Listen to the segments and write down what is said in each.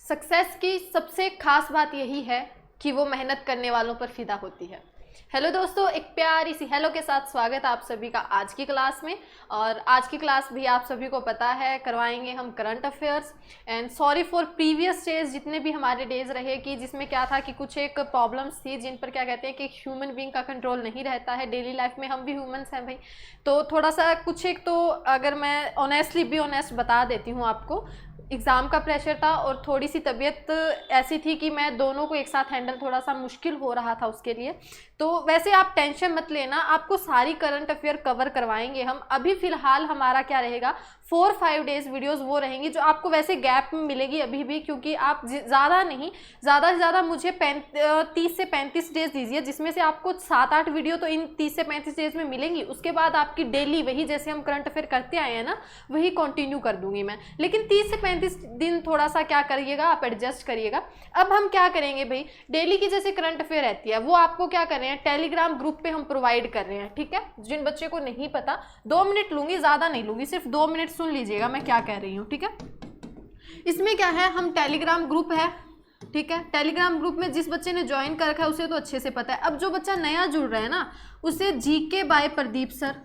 Success की सबसे खास बात यही है कि वो मेहनत करने वालों पर फिदा होती है। हेलो दोस्तों, एक प्यारी सी हेलो के साथ स्वागत है आप सभी का आज की क्लास में। और आज की क्लास भी आप सभी को पता है करवाएंगे हम current affairs. And sorry for previous days, जितने भी हमारे डेज रहे कि जिसमें क्या था कि कुछ एक प्रॉब्लम्स थी जिन पर क्या कहते हैं कि ह्यूमन बीइंग का कंट्रोल नहीं रहता है। डेली लाइफ में हम भी ह्यूमंस हैं भाई, तो थोड़ा सा कुछ एक तो अगर मैं ऑनेस्टली बी ऑनेस्ट बता देती हूँ आपको, एग्ज़ाम का प्रेशर था और थोड़ी सी तबीयत ऐसी थी कि मैं दोनों को एक साथ हैंडल थोड़ा सा मुश्किल हो रहा था उसके लिए। तो वैसे आप टेंशन मत लेना, आपको सारी करंट अफेयर कवर करवाएंगे हम। अभी फ़िलहाल हमारा क्या रहेगा, 4-5 डेज़ वीडियोस वो रहेंगी जो आपको वैसे गैप में मिलेगी अभी भी, क्योंकि आप ज़्यादा नहीं, ज़्यादा से ज़्यादा मुझे 30 से 35 डेज़ दीजिए, जिसमें से आपको 7-8 वीडियो तो इन 30 से 35 डेज़ में मिलेंगी। उसके बाद आपकी डेली वही जैसे हम करंट अफेयर करते आए हैं ना, वही कंटिन्यू कर दूंगी मैं। लेकिन 30 से 35 दिन थोड़ा सा क्या करिएगा, आप एडजस्ट करिएगा। अब हम क्या करेंगे भाई, डेली की जैसे करंट अफेयर रहती है वो आपको क्या कर रहे हैं, टेलीग्राम ग्रुप पे हम प्रोवाइड कर रहे हैं। ठीक है, जिन बच्चे को नहीं पता 2 मिनट लूंगी, ज़्यादा नहीं लूंगी, सिर्फ 2 मिनट सुन लीजिएगा मैं क्या कह रही हूँ। ठीक है, इसमें क्या है, हम टेलीग्राम ग्रुप है, ठीक है, टेलीग्राम ग्रुप में जिस बच्चे ने ज्वाइन कर रखा है उसे तो अच्छे से पता है। अब जो बच्चा नया जुड़ रहा है ना, उसे GK by Pradeep sir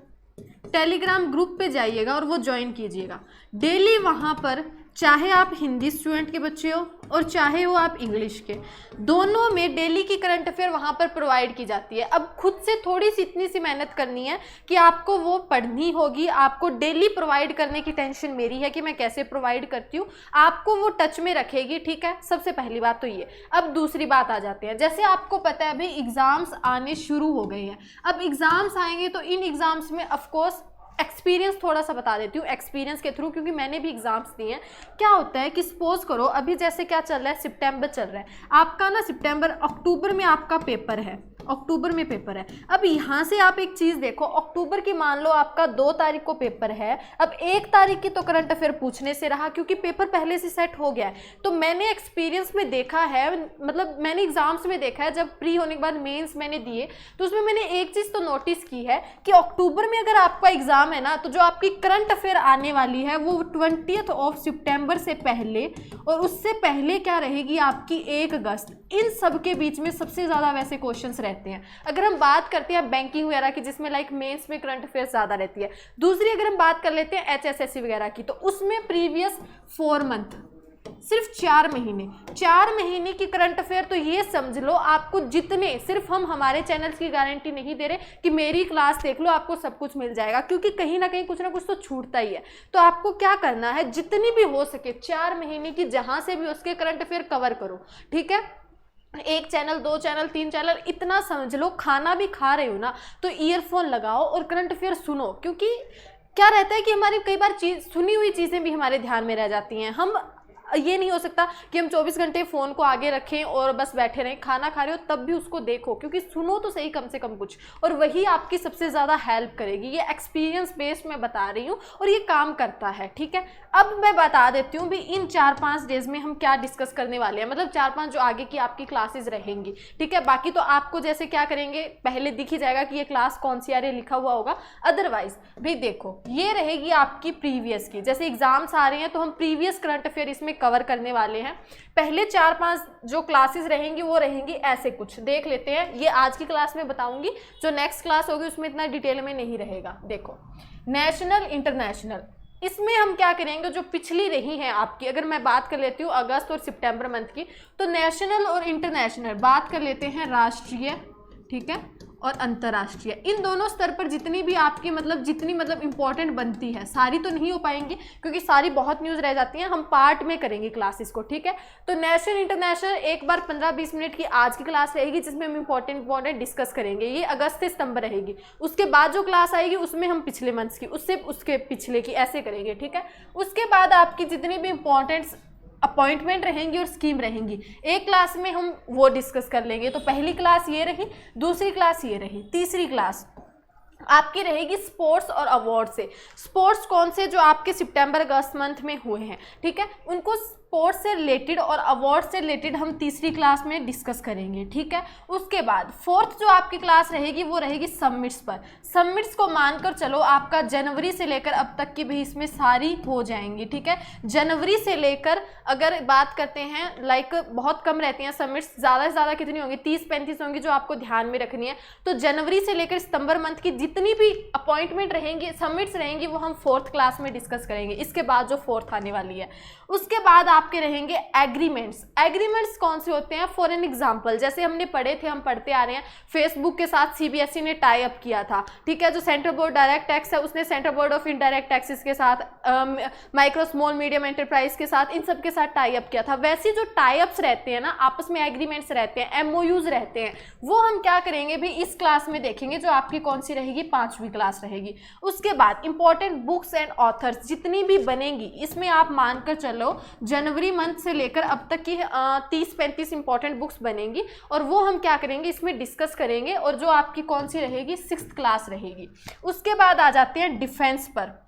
Telegram group पे जाइएगा और वो ज्वाइन कीजिएगा। डेली वहाँ पर चाहे आप हिंदी स्टूडेंट के बच्चे हो और चाहे हो आप इंग्लिश के, दोनों में डेली की करंट अफेयर वहाँ पर प्रोवाइड की जाती है। अब खुद से थोड़ी सी इतनी सी मेहनत करनी है कि आपको वो पढ़नी होगी, आपको डेली प्रोवाइड करने की टेंशन मेरी है कि मैं कैसे प्रोवाइड करती हूँ, आपको वो टच में रखेगी। ठीक है, सबसे पहली बात तो ये। अब दूसरी बात आ जाती है, जैसे आपको पता है अभी एग्ज़ाम्स आने शुरू हो गए हैं। अब एग्ज़ाम्स आएंगे तो इन एग्ज़ाम्स में ऑफकोर्स एक्सपीरियंस थोड़ा सा बता देती हूँ एक्सपीरियंस के थ्रू, क्योंकि मैंने भी एग्जाम्स दिए हैं। क्या होता है कि सपोज करो अभी जैसे क्या चल रहा है, सितंबर चल रहा है आपका ना, सितंबर अक्टूबर में आपका पेपर है, अक्टूबर में पेपर है। अब यहाँ से आप एक चीज़ देखो, अक्टूबर की मान लो आपका 2 तारीख को पेपर है, अब 1 तारीख की तो करंट अफेयर पूछने से रहा क्योंकि पेपर पहले से सेट हो गया है। तो मैंने एक्सपीरियंस में देखा है, मतलब मैंने एग्जाम्स में देखा है, जब प्री होने के बाद मेंस मैंने दिए तो उसमें मैंने एक चीज़ तो नोटिस की है कि अक्टूबर में अगर आपका एग्जाम है ना, तो जो आपकी करंट अफेयर आने वाली है वो 20 सितंबर से पहले, और उससे पहले क्या रहेगी आपकी 1 अगस्त। इन सब के बीच में सबसे ज़्यादा वैसे क्वेश्चंस रहते हैं। अगर हम बात करते हैं बैंकिंग वगैरह की, जिसमें लाइक मेंस में करंट अफेयर्स ज़्यादा रहती है। दूसरी अगर हम बात कर लेते हैं HSSC वगैरह की, तो उसमें प्रीवियस 4 मंथ, सिर्फ 4 महीने की करंट अफेयर। तो ये समझ लो आपको जितने, सिर्फ हम हमारे चैनल्स की गारंटी नहीं दे रहे कि मेरी क्लास देख लो आपको सब कुछ मिल जाएगा, क्योंकि कहीं ना कहीं कुछ ना कुछ तो छूटता ही है। तो आपको क्या करना है, जितनी भी हो सके 4 महीने की जहां से भी उसके करंट अफेयर कवर करो। ठीक है, 1 चैनल 2 चैनल 3 चैनल इतना समझ लो। खाना भी खा रहे हो ना तो ईयरफोन लगाओ और करंट अफेयर सुनो, क्योंकि क्या रहता है कि हमारी कई बार सुनी हुई चीज़ें भी हमारे ध्यान में रह जाती हैं। हम ये नहीं हो सकता कि हम 24 घंटे फ़ोन को आगे रखें और बस बैठे रहें। खाना खा रहे हो तब भी उसको देखो, क्योंकि सुनो तो सही कम से कम कुछ, और वही आपकी सबसे ज़्यादा हेल्प करेगी। ये एक्सपीरियंस बेस्ड मैं बता रही हूँ और ये काम करता है। ठीक है, अब मैं बता देती हूँ भी इन 4-5 डेज़ में हम क्या डिस्कस करने वाले हैं, मतलब 4-5 जो आगे की आपकी क्लासेज रहेंगी। ठीक है, बाकी तो आपको जैसे क्या करेंगे, पहले दिख ही जाएगा कि ये क्लास कौन सी आ रही है, लिखा हुआ होगा। अदरवाइज भाई देखो, ये रहेगी आपकी प्रीवियस की, जैसे एग्जाम्स आ रहे हैं तो हम प्रीवियस करंट अफेयर इसमें कवर करने वाले हैं। पहले 4-5 जो क्लासेस रहेंगी वो रहेंगी ऐसे कुछ, देख लेते हैं। ये आज की क्लास में बताऊंगी, जो नेक्स्ट क्लास होगी उसमें इतना डिटेल में नहीं रहेगा। देखो, नेशनल इंटरनेशनल, इसमें हम क्या करेंगे, जो पिछली रही हैं आपकी, अगर मैं बात कर लेती हूँ अगस्त और सितंबर मंथ की, तो नेशनल और इंटरनेशनल बात कर लेते हैं, राष्ट्रीय, ठीक है, और अंतर्राष्ट्रीय। इन दोनों स्तर पर जितनी भी आपकी जितनी इंपॉर्टेंट बनती है, सारी तो नहीं हो पाएंगी क्योंकि सारी बहुत न्यूज़ रह जाती हैं, हम पार्ट में करेंगे क्लासेस को। ठीक है, तो नेशनल इंटरनेशनल एक बार 15-20 मिनट की आज की क्लास रहेगी जिसमें हम इंपॉर्टेंट डिस्कस करेंगे। ये अगस्त से सितंबर रहेगी। उसके बाद जो क्लास आएगी उसमें हम पिछले मंथ्स की, उससे उसके पिछले की, ऐसे करेंगे। ठीक है, उसके बाद आपकी जितनी भी इंपॉर्टेंट अपॉइंटमेंट रहेंगी और स्कीम रहेंगी, एक क्लास में हम वो डिस्कस कर लेंगे। तो पहली क्लास ये रही, दूसरी क्लास ये रही, तीसरी क्लास आपकी रहेगी स्पोर्ट्स और अवार्ड से। स्पोर्ट्स कौन से, जो आपके सितंबर अगस्त मंथ में हुए हैं, ठीक है, उनको स्पोर्ट्स से रिलेटेड और अवार्ड से रिलेटेड हम तीसरी क्लास में डिस्कस करेंगे, ठीक है। उसके बाद फोर्थ जो आपकी क्लास रहेगी वो रहेगी सबमिट्स पर। सबमिट्स को मानकर चलो आपका जनवरी से लेकर अब तक की भी इसमें सारी हो जाएंगी, ठीक है। जनवरी से लेकर अगर बात करते हैं लाइक बहुत कम रहती हैं सबमिट्स, ज़्यादा से ज़्यादा कितनी होंगी, 30-35 होंगी जो आपको ध्यान में रखनी है। तो जनवरी से लेकर सितंबर मंथ की जितनी भी अपॉइंटमेंट रहेंगी, सबमिट्स रहेंगी, वो हम फोर्थ क्लास में डिस्कस करेंगे, इसके बाद जो फोर्थ आने वाली है। उसके बाद आपके रहेंगे एग्रीमेंट्स। एग्रीमेंट्स कौन से होते हैं? फॉर एन एग्जांपल जैसे हमने पढ़े थे, हम पढ़ते आ रहे हैं, फेसबुक के साथ सीबीएसई ने टाई अप किया था, ठीक है। जो सेंट्रल बोर्ड डायरेक्ट टैक्स है उसने central board of indirect taxes के साथ, माइक्रो स्मॉल मीडियम एंटरप्राइज के साथ, इन सब के साथ टाई अप किया था। वैसे जो टाई अप्स रहते हैं ना, आपस में एग्रीमेंट्स रहते हैं, एमओयूज रहते हैं, वो हम क्या करेंगे भी इस क्लास में देखेंगे, जो आपकी कौन सी रहेगी, 5वीं क्लास रहेगी। उसके बाद इंपॉर्टेंट बुक्स एंड ऑथर्स जितनी भी बनेंगी, इसमें आप मानकर चलो जनवरी मंथ से लेकर अब तक की 30-35 इंपॉर्टेंट बुक्स बनेंगी, और वो हम क्या करेंगे इसमें डिस्कस करेंगे, और जो आपकी कौन सी रहेगी, 6th क्लास रहेगी। उसके बाद आ जाते हैं डिफेंस पर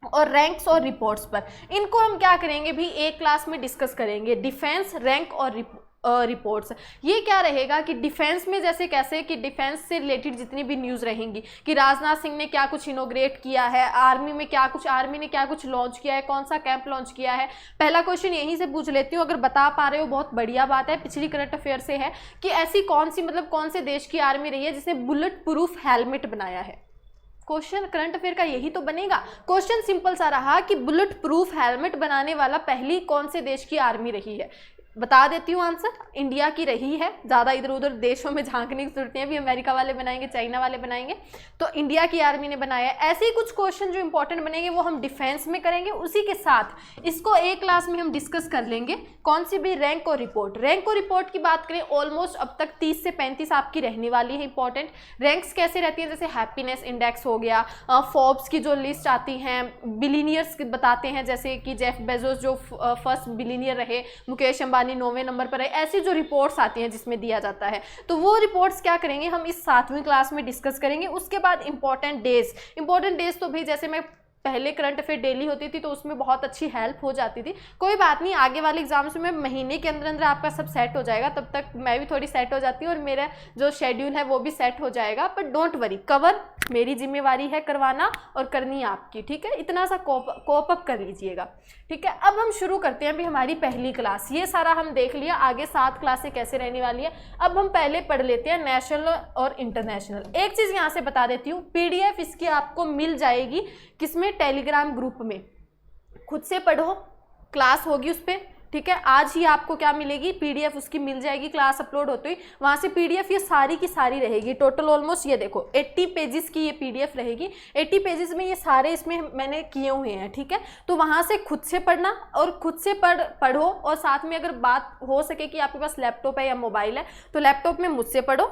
और रैंक्स और रिपोर्ट्स पर। इनको हम क्या करेंगे भी एक क्लास में डिस्कस करेंगे, डिफेंस, रैंक और रिपोर्ट्स। ये क्या रहेगा कि डिफेंस में जैसे कैसे कि डिफेंस से रिलेटेड जितनी भी न्यूज़ रहेंगी कि राजनाथ सिंह ने क्या कुछ इनोग्रेट किया है, आर्मी में क्या कुछ, आर्मी ने क्या कुछ लॉन्च किया है, कौन सा कैंप लॉन्च किया है। पहला क्वेश्चन यहीं से पूछ लेती हूँ, अगर बता पा रहे हो बहुत बढ़िया बात है, पिछली करंट अफेयर से है कि ऐसी कौन सी मतलब कौन से देश की आर्मी रही है जिसने बुलेट प्रूफ हेलमेट बनाया है। क्वेश्चन करंट अफेयर का यही तो बनेगा। क्वेश्चन सिंपल सा रहा कि बुलेट प्रूफ हेलमेट बनाने वाला पहली कौन से देश की आर्मी रही है। बता देती हूँ आंसर, इंडिया की रही है। ज़्यादा इधर उधर देशों में झांकने की जरूरत नहीं है, भी अमेरिका वाले बनाएंगे, चाइना वाले बनाएंगे, तो इंडिया की आर्मी ने बनाया है। ऐसे ही कुछ क्वेश्चन जो इंपॉर्टेंट बनेंगे वो हम डिफेंस में करेंगे। उसी के साथ इसको एक क्लास में हम डिस्कस कर लेंगे, कौन सी भी रैंक और रिपोर्ट। रैंक और रिपोर्ट की बात करें, ऑलमोस्ट अब तक 30 से 35 आपकी रहने वाली है इंपॉर्टेंट। रैंक्स कैसे रहती है, जैसे हैप्पीनेस इंडेक्स हो गया, फोर्ब्स की जो लिस्ट आती हैं, बिलीनियर्स बताते हैं, जैसे कि जेफ बेजोस जो फर्स्ट बिलीनियर रहे, मुकेश अंबानी 9वें नंबर पर है, ऐसी जो रिपोर्ट्स आती हैं जिसमें दिया जाता है, तो वो रिपोर्ट्स क्या करेंगे हम इस 7वीं क्लास में डिस्कस करेंगे। उसके बाद इंपॉर्टेंट डेज तो भाई जैसे मैं पहले करंट अफेयर डेली होती थी तो उसमें बहुत अच्छी हेल्प हो जाती थी। कोई बात नहीं, आगे वाले एग्जाम्स में महीने के अंदर अंदर आपका सब सेट हो जाएगा, तब तक मैं भी थोड़ी सेट हो जाती हूँ और मेरा जो शेड्यूल है वो भी सेट हो जाएगा। बट डोंट वरी, कवर मेरी जिम्मेवारी है करवाना और करनी आपकी, ठीक है। इतना सा कोप अप कर लीजिएगा, ठीक है। अब हम शुरू करते हैं अभी हमारी पहली क्लास। ये सारा हम देख लिया, आगे 7 क्लासें कैसे रहने वाली है। अब हम पहले पढ़ लेते हैं नेशनल और इंटरनेशनल। एक चीज़ यहाँ से बता देती हूँ, PDF इसकी आपको मिल जाएगी किसमें, टेलीग्राम ग्रुप में। खुद से पढ़ो, क्लास होगी उस पर, ठीक है। आज ही आपको क्या मिलेगी, PDF उसकी मिल जाएगी, क्लास अपलोड होते ही वहाँ से PDF ये सारी की सारी रहेगी। टोटल ऑलमोस्ट ये देखो 80 पेजेस की ये PDF रहेगी। 80 पेजेस में ये सारे इसमें मैंने किए हुए हैं, ठीक है। तो वहाँ से खुद से पढ़ना और खुद से पढ़ो, और साथ में अगर बात हो सके कि आपके पास लैपटॉप है या मोबाइल है तो लैपटॉप में मुझसे पढ़ो,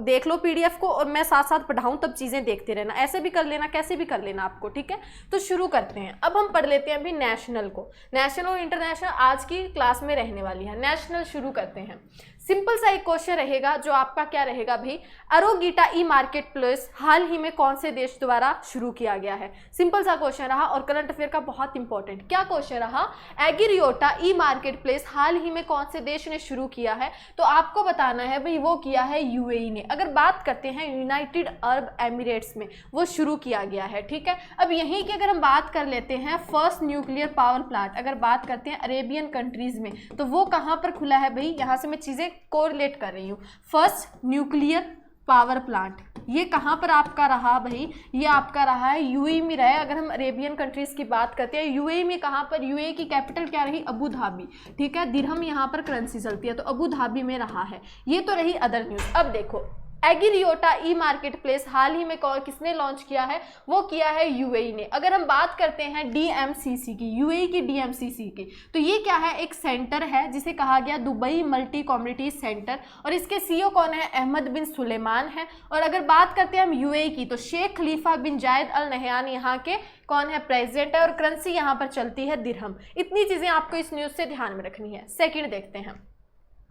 देख लो PDF को, और मैं साथ साथ पढ़ाऊँ तब चीज़ें देखते रहना। ऐसे भी कर लेना, कैसे भी कर लेना आपको, ठीक है। तो शुरू करते हैं। अब हम पढ़ लेते हैं अभी नेशनल को। नेशनल और इंटरनेशनल आज की क्लास में रहने वाली है। नेशनल शुरू करते हैं। सिंपल सा एक क्वेश्चन रहेगा जो आपका क्या रहेगा भाई, अरोगीटा ई मार्केट प्लेस हाल ही में कौन से देश द्वारा शुरू किया गया है। सिंपल सा क्वेश्चन रहा और करंट अफेयर का बहुत इंपॉर्टेंट। क्या क्वेश्चन रहा, एगिरियोटा ई मार्केट प्लेस हाल ही में कौन से देश ने शुरू किया है, तो आपको बताना है भाई वो किया है UAE ने। अगर बात करते हैं यूनाइटेड अरब एमिरेट्स में वो शुरू किया गया है, ठीक है। अब यहीं की अगर हम बात कर लेते हैं फर्स्ट न्यूक्लियर पावर प्लांट, अगर बात करते हैं अरेबियन कंट्रीज में, तो वो कहाँ पर खुला है भाई, यहाँ से मैं चीज़ें कोरिलेट कर रही हूँ। फर्स्ट न्यूक्लियर पावर प्लांट ये कहाँ पर आपका रहा भाई, ये आपका रहा है UAE में रहा है। अगर हम अरेबियन कंट्रीज की बात करते हैं, UAE में कहाँ पर, UAE की कैपिटल क्या रही, अबू धाबी, ठीक है। दिरहम यहाँ पर करेंसी चलती है तो अबू धाबी में रहा है। ये तो रही अदर न्यूज़। अब देखो एगिरियोटा ई मार्केट प्लेस हाल ही में किसने लॉन्च किया है, वो किया है UAE ने। अगर हम बात करते हैं DMCC की, UAE की DMCC की, तो ये क्या है, एक सेंटर है जिसे कहा गया दुबई मल्टी कम्युनिटी सेंटर, और इसके CEO कौन है, अहमद बिन सुलेमान है। और अगर बात करते हैं हम UAE की, तो शेख खलीफा बिन जायद अल नहयान यहाँ के कौन है, प्रेसिडेंट है, और करेंसी यहाँ पर चलती है दिरहम। इतनी चीज़ें आपको इस न्यूज़ से ध्यान में रखनी है। सेकेंड देखते हैं।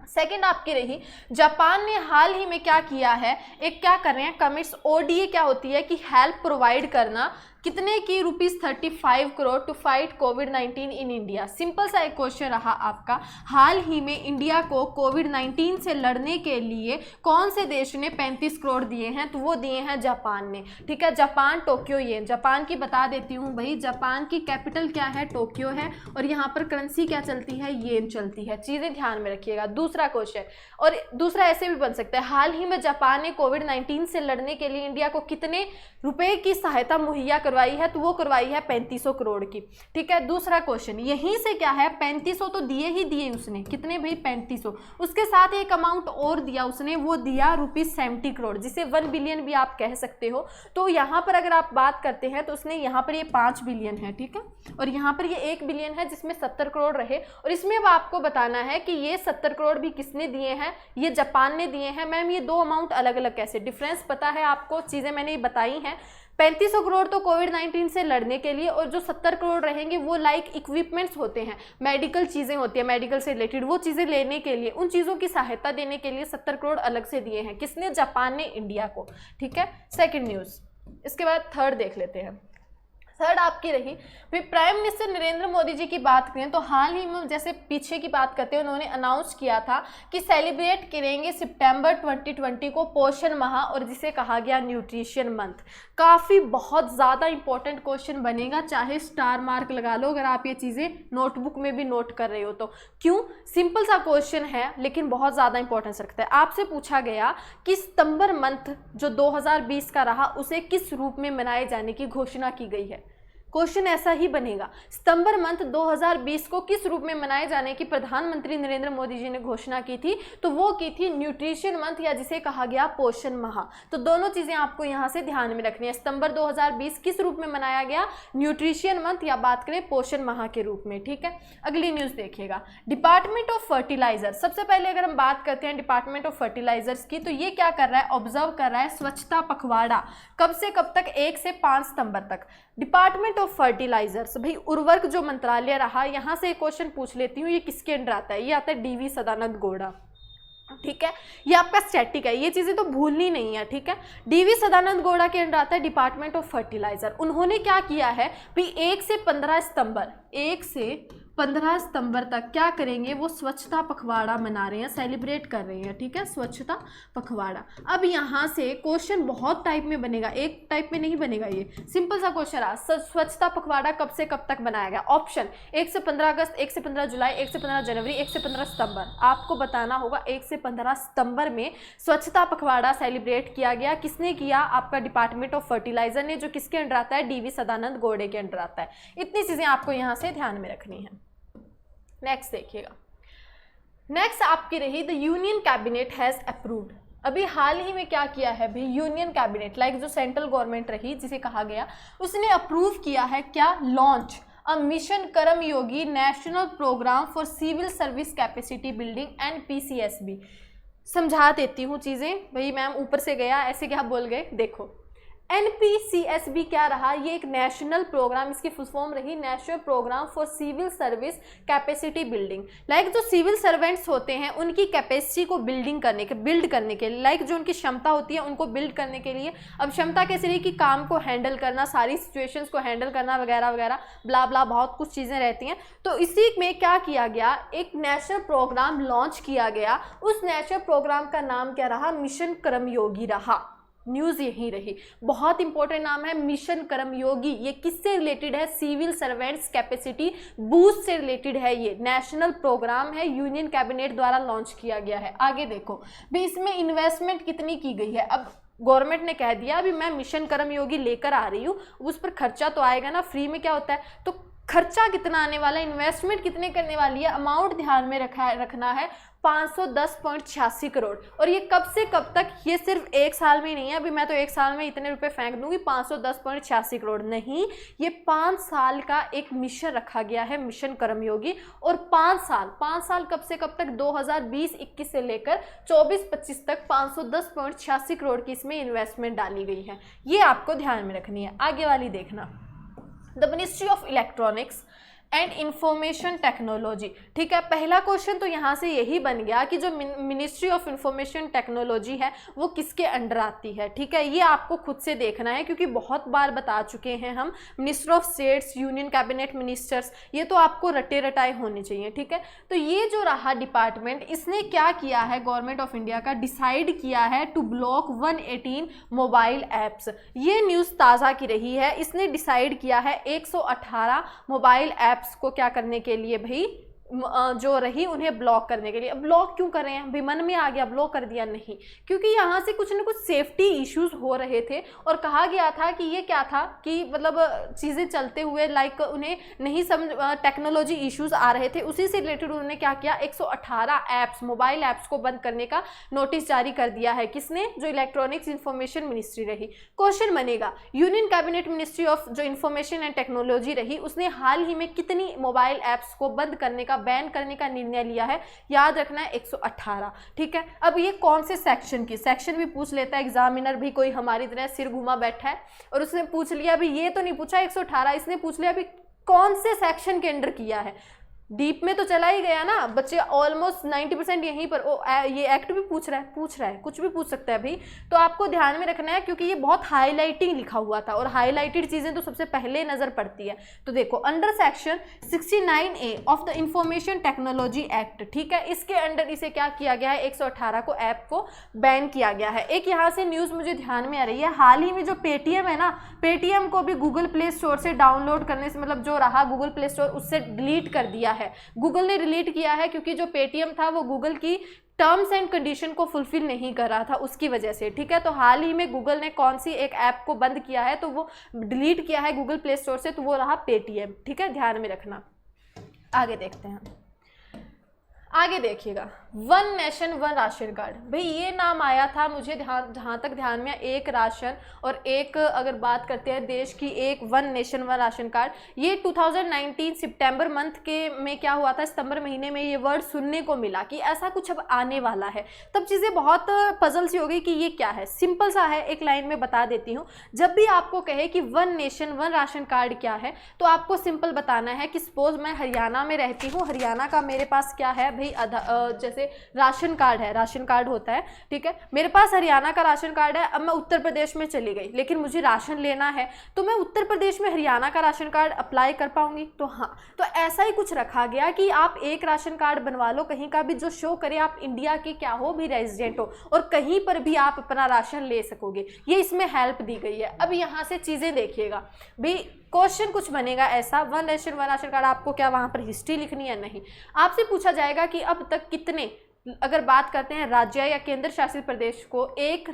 सेकेंड आपकी रही, जापान ने हाल ही में क्या किया है, एक क्या कर रहे हैं कमिट्स। ODA क्या होती है कि हेल्प प्रोवाइड करना कितने की? ₹35 करोड़ टू फाइट कोविड-19 इन इंडिया। सिंपल सा एक क्वेश्चन रहा आपका, हाल ही में इंडिया को कोविड-19 से लड़ने के लिए कौन से देश ने 35 करोड़ दिए हैं? तो वो दिए हैं जापान ने। ठीक है, जापान, टोक्यो येन। जापान की बता देती हूँ भाई, जापान की कैपिटल क्या है? टोक्यो है, और यहाँ पर करेंसी क्या चलती है? येन चलती है। चीज़ें ध्यान में रखिएगा। दूसरा क्वेश्चन, और दूसरा ऐसे भी बन सकता है, हाल ही में जापान ने कोविड-19 से लड़ने के लिए इंडिया को कितने रुपए की सहायता मुहैया करवाई है? तो वो करवाई है 3500 करोड़ की। ठीक है, दूसरा क्वेश्चन यहीं से क्या है, 3500 तो दिए ही दिए उसने। कितने भाई? 3500। उसके साथ एक अमाउंट और दिया उसने, वो दिया ₹70 करोड़, जिसे 1 बिलियन भी आप कह सकते हो। तो यहाँ पर अगर आप बात करते हैं तो उसने यहाँ पर ये 5 बिलियन है, ठीक है, और यहाँ पर ये 1 बिलियन है, जिसमें 70 करोड़ रहे। और इसमें अब आपको बताना है कि ये 70 करोड़ भी किसने दिए हैं? ये जापान ने दिए हैं। मैम ये दो अमाउंट अलग अलग कैसे? डिफरेंस पता है आपको, चीज़ें मैंने बताई हैं। 3500 करोड़ तो कोविड-19 से लड़ने के लिए, और जो 70 करोड़ रहेंगे वो लाइक इक्विपमेंट्स होते हैं, मेडिकल चीज़ें होती हैं, मेडिकल से रिलेटेड वो चीज़ें लेने के लिए, उन चीज़ों की सहायता देने के लिए 70 करोड़ अलग से दिए हैं। किसने? जापान ने इंडिया को। ठीक है, सेकेंड न्यूज़। इसके बाद थर्ड देख लेते हैं। थर्ड आपकी रही फिर प्राइम मिनिस्टर नरेंद्र मोदी जी की बात करें तो हाल ही में, जैसे पीछे की बात करते हैं, उन्होंने अनाउंस किया था कि सेलिब्रेट करेंगे सितंबर 2020 को पोषण माह, और जिसे कहा गया न्यूट्रिशन मंथ। काफ़ी बहुत ज़्यादा इंपॉर्टेंट क्वेश्चन बनेगा, चाहे स्टार मार्क लगा लो अगर आप ये चीज़ें नोटबुक में भी नोट कर रहे हो तो। क्यों? सिंपल सा क्वेश्चन है लेकिन बहुत ज़्यादा इंपॉर्टेंस रखता है। आपसे पूछा गया कि सितंबर मंथ जो 2020 का रहा उसे किस रूप में मनाए जाने की घोषणा की गई है। क्वेश्चन ऐसा ही बनेगा, सितंबर मंथ 2020 को किस रूप में मनाए जाने की प्रधानमंत्री नरेंद्र मोदी जी ने घोषणा की थी? तो वो की थी न्यूट्रिशन मंथ, या जिसे कहा गया पोषण माह। तो दोनों चीजें आपको यहाँ से ध्यान में रखनी है। सितंबर 2020 किस रूप में मनाया गया? न्यूट्रिशन मंथ, या बात करें पोषण माह के रूप में। ठीक है, अगली न्यूज देखिएगा। डिपार्टमेंट ऑफ फर्टिलाइजर, सबसे पहले अगर हम बात करते हैं डिपार्टमेंट ऑफ फर्टिलाइजर्स की, तो ये क्या कर रहा है? ऑब्जर्व कर रहा है स्वच्छता पखवाड़ा। कब से कब तक? 1 से 5 सितंबर तक। डिपार्टमेंट ऑफ फर्टिलाइजर्स, भाई उर्वरक जो मंत्रालय रहा, यहाँ से एक क्वेश्चन पूछ लेती हूँ, ये किसके अंडर आता है? ये आता है DV सदानंद गौड़ा। ठीक है, ये आपका स्टैटिक है, ये चीज़ें तो भूलनी नहीं है। ठीक है, DV सदानंद गौड़ा के अंडर आता है डिपार्टमेंट ऑफ फर्टिलाइजर। उन्होंने क्या किया है भाई, 1 से 15 सितंबर, 1 से 15 सितंबर तक क्या करेंगे? वो स्वच्छता पखवाड़ा मना रहे हैं, सेलिब्रेट कर रहे हैं। ठीक है, स्वच्छता पखवाड़ा। अब यहाँ से क्वेश्चन बहुत टाइप में बनेगा, एक टाइप में नहीं बनेगा। ये सिंपल सा क्वेश्चन आ, स्वच्छता पखवाड़ा कब से कब तक बनाया गया? ऑप्शन 1 से 15 अगस्त, 1 से 15 जुलाई, 1 से 15 जनवरी, 1 से 15 सितंबर। आपको बताना होगा 1 से 15 सितंबर में स्वच्छता पखवाड़ा सेलिब्रेट किया गया। किसने किया? आपका डिपार्टमेंट ऑफ फर्टिलाइजर ने, जो किसके अंडर आता है? DV सदानंद गौड़े के अंडर आता है। इतनी चीजें आपको यहाँ से ध्यान में रखनी है। नेक्स्ट देखिएगा। नेक्स्ट आपकी रही the union cabinet has approved. अभी हाल ही में क्या किया है भाई? यूनियन कैबिनेट लाइक जो सेंट्रल गवर्नमेंट रही, जिसे कहा गया, उसने अप्रूव किया है क्या? Launch a mission Karmayogi national programme for civil service capacity building and PCSB। समझा देती हूँ चीज़ें भाई, मैम ऊपर से गया ऐसे क्या बोल गए। देखो, NPCSB क्या रहा? ये एक नेशनल प्रोग्राम, इसकी फुल फॉर्म रही national programme for civil service capacity building. Like जो सिविल सर्वेंट्स होते हैं उनकी कैपेसिटी को बिल्ड करने के लिए, लाइक जो उनकी क्षमता होती है उनको बिल्ड करने के लिए। अब क्षमता कैसे रही? कि काम को हैंडल करना, सारी सिचुएशंस को हैंडल करना, वगैरह वगैरह, ब्ला ब्ला, बहुत कुछ चीज़ें रहती हैं। तो इसी में क्या किया गया? एक नेशनल प्रोग्राम लॉन्च किया गया। उस नेशनल प्रोग्राम का नाम क्या रहा? मिशन कर्मयोगी रहा। न्यूज़ यही रही, बहुत इंपॉर्टेंट नाम है मिशन कर्मयोगी। ये किससे रिलेटेड है? सिविल सर्वेंट्स कैपेसिटी बूस्ट से रिलेटेड है। ये नेशनल प्रोग्राम है, यूनियन कैबिनेट द्वारा लॉन्च किया गया है। आगे देखो भी, इसमें इन्वेस्टमेंट कितनी की गई है? अब गवर्नमेंट ने कह दिया अभी मैं मिशन कर्मयोगी लेकर आ रही हूँ, उस पर खर्चा तो आएगा ना, फ्री में क्या होता है? तो खर्चा कितना आने वाला है, इन्वेस्टमेंट कितने करने वाली है, अमाउंट ध्यान में रखना है 510.86 करोड़। और ये कब से कब तक? ये सिर्फ एक साल में नहीं है, अभी मैं तो एक साल में इतने रुपए फेंक दूंगी 510.86 करोड़ नहीं, ये 5 साल का एक मिशन रखा गया है, मिशन कर्मयोगी। और 5 साल कब से कब तक? 2020-21 से लेकर 24-25 तक 510.86 करोड़ की इसमें इन्वेस्टमेंट डाली गई है। ये आपको ध्यान में रखनी है। आगे वाली देखना, the ministry of electronics and information technology. ठीक है, पहला क्वेश्चन तो यहाँ से यही बन गया कि जो मिनिस्ट्री ऑफ इंफॉर्मेशन टेक्नोलॉजी है वो किसके अंडर आती है। ठीक है, ये आपको खुद से देखना है क्योंकि बहुत बार बता चुके हैं हम, minister of states, union cabinet ministers, ये तो आपको रटे रटाए होने चाहिए। ठीक है, तो ये जो रहा डिपार्टमेंट, इसने क्या किया है, गवर्नमेंट ऑफ इंडिया का डिसाइड किया है टू ब्लॉक 118 मोबाइल ऐप्स। ये न्यूज़ ताज़ा की रही है, इसने डिसाइड किया है 118 मोबाइल ऐप्स को क्या करने के लिए भाई, जो रही उन्हें ब्लॉक करने के लिए। अब ब्लॉक क्यों कर रहे हैं भाई, मन में आ गया ब्लॉक कर दिया, नहीं, क्योंकि यहाँ से कुछ ना कुछ सेफ्टी इश्यूज हो रहे थे और कहा गया था कि ये क्या था कि मतलब चीज़ें चलते हुए लाइक उन्हें नहीं समझ, टेक्नोलॉजी इश्यूज आ रहे थे, उसी से रिलेटेड उन्होंने क्या किया, 118 ऐप्स, मोबाइल ऐप्स को बंद करने का नोटिस जारी कर दिया है। किसने, जो इलेक्ट्रॉनिक्स इंफॉर्मेशन मिनिस्ट्री रही। क्वेश्चन बनेगा, यूनियन कैबिनेट मिनिस्ट्री ऑफ जो इंफॉर्मेशन एंड टेक्नोलॉजी रही, उसने हाल ही में कितनी मोबाइल ऐप्स को बंद करने का, बैन करने का निर्णय लिया है, याद रखना है 118। ठीक है, अब ये कौन से सेक्शन की, सेक्शन भी पूछ लेता है एग्जामिनर भी, कोई हमारी तरह सिर घुमा बैठा है और उसने पूछ लिया अभी, ये तो नहीं पूछा 118, इसने पूछ लिया अभी कौन से सेक्शन के अंडर किया है। डीप में तो चला ही गया ना, बच्चे ऑलमोस्ट 90% यहीं पर। ये एक्ट भी पूछ रहा है, कुछ भी पूछ सकता है भाई, तो आपको ध्यान में रखना है क्योंकि ये बहुत हाईलाइटिंग लिखा हुआ था और हाईलाइटेड चीज़ें तो सबसे पहले नज़र पड़ती है। तो देखो, under section 69A of the information technology act, ठीक है, इसके अंडर इसे क्या किया गया है, 118 को ऐप को बैन किया गया है। एक यहाँ से न्यूज़ मुझे ध्यान में आ रही है, हाल ही में जो पेटीएम है ना, पेटीएम को भी गूगल प्ले स्टोर से डाउनलोड करने से, मतलब जो रहा गूगल प्ले स्टोर, उससे डिलीट कर दिया है। गूगल ने डिलीट किया है क्योंकि जो पेटीएम था वो गूगल की टर्म्स एंड कंडीशन को फुलफिल नहीं कर रहा था, उसकी वजह से। ठीक है, तो हाल ही में गूगल ने कौन सी एक ऐप को बंद किया है, तो वो डिलीट किया है गूगल प्ले स्टोर से, तो वो रहा पेटीएम। ठीक है, ध्यान में रखना। आगे देखते हैं, आगे देखिएगा, one nation one ration card. भाई ये नाम आया था मुझे जहाँ तक ध्यान में, एक राशन और एक, अगर बात करते हैं देश की, एक one nation one ration card. ये 2019 सितंबर मंथ के में क्या हुआ था, सितंबर महीने में ये वर्ड सुनने को मिला कि ऐसा कुछ अब आने वाला है। तब चीज़ें बहुत पजल सी हो गई कि ये क्या है। सिंपल सा है, एक लाइन में बता देती हूँ। जब भी आपको कहे कि one nation one ration card क्या है, तो आपको सिंपल बताना है कि सपोज मैं हरियाणा में रहती हूँ, हरियाणा का मेरे पास क्या है भाई, जैसे राशन कार्ड है, राशन कार्ड होता है। ठीक है, मेरे पास हरियाणा का राशन कार्ड है, अब मैं उत्तर प्रदेश में चली गई लेकिन मुझे राशन लेना है, तो मैं उत्तर प्रदेश में हरियाणा का राशन कार्ड अप्लाई कर पाऊंगी। तो हाँ, तो ऐसा ही कुछ रखा गया कि आप एक राशन कार्ड बनवा लो कहीं का भी, जो शो करे आप इंडिया के क्या हो भी, रेजिडेंट हो, और कहीं पर भी आप अपना राशन ले सकोगे। ये इसमें हेल्प दी गई है। अब यहाँ से चीज़ें देखिएगा भाई, क्वेश्चन कुछ बनेगा ऐसा, one nation one ration card, आपको क्या वहाँ पर हिस्ट्री लिखनी है, नहीं, आपसे पूछा जाएगा कि अब तक कितने, अगर बात करते हैं राज्य या केंद्र शासित प्रदेश को एक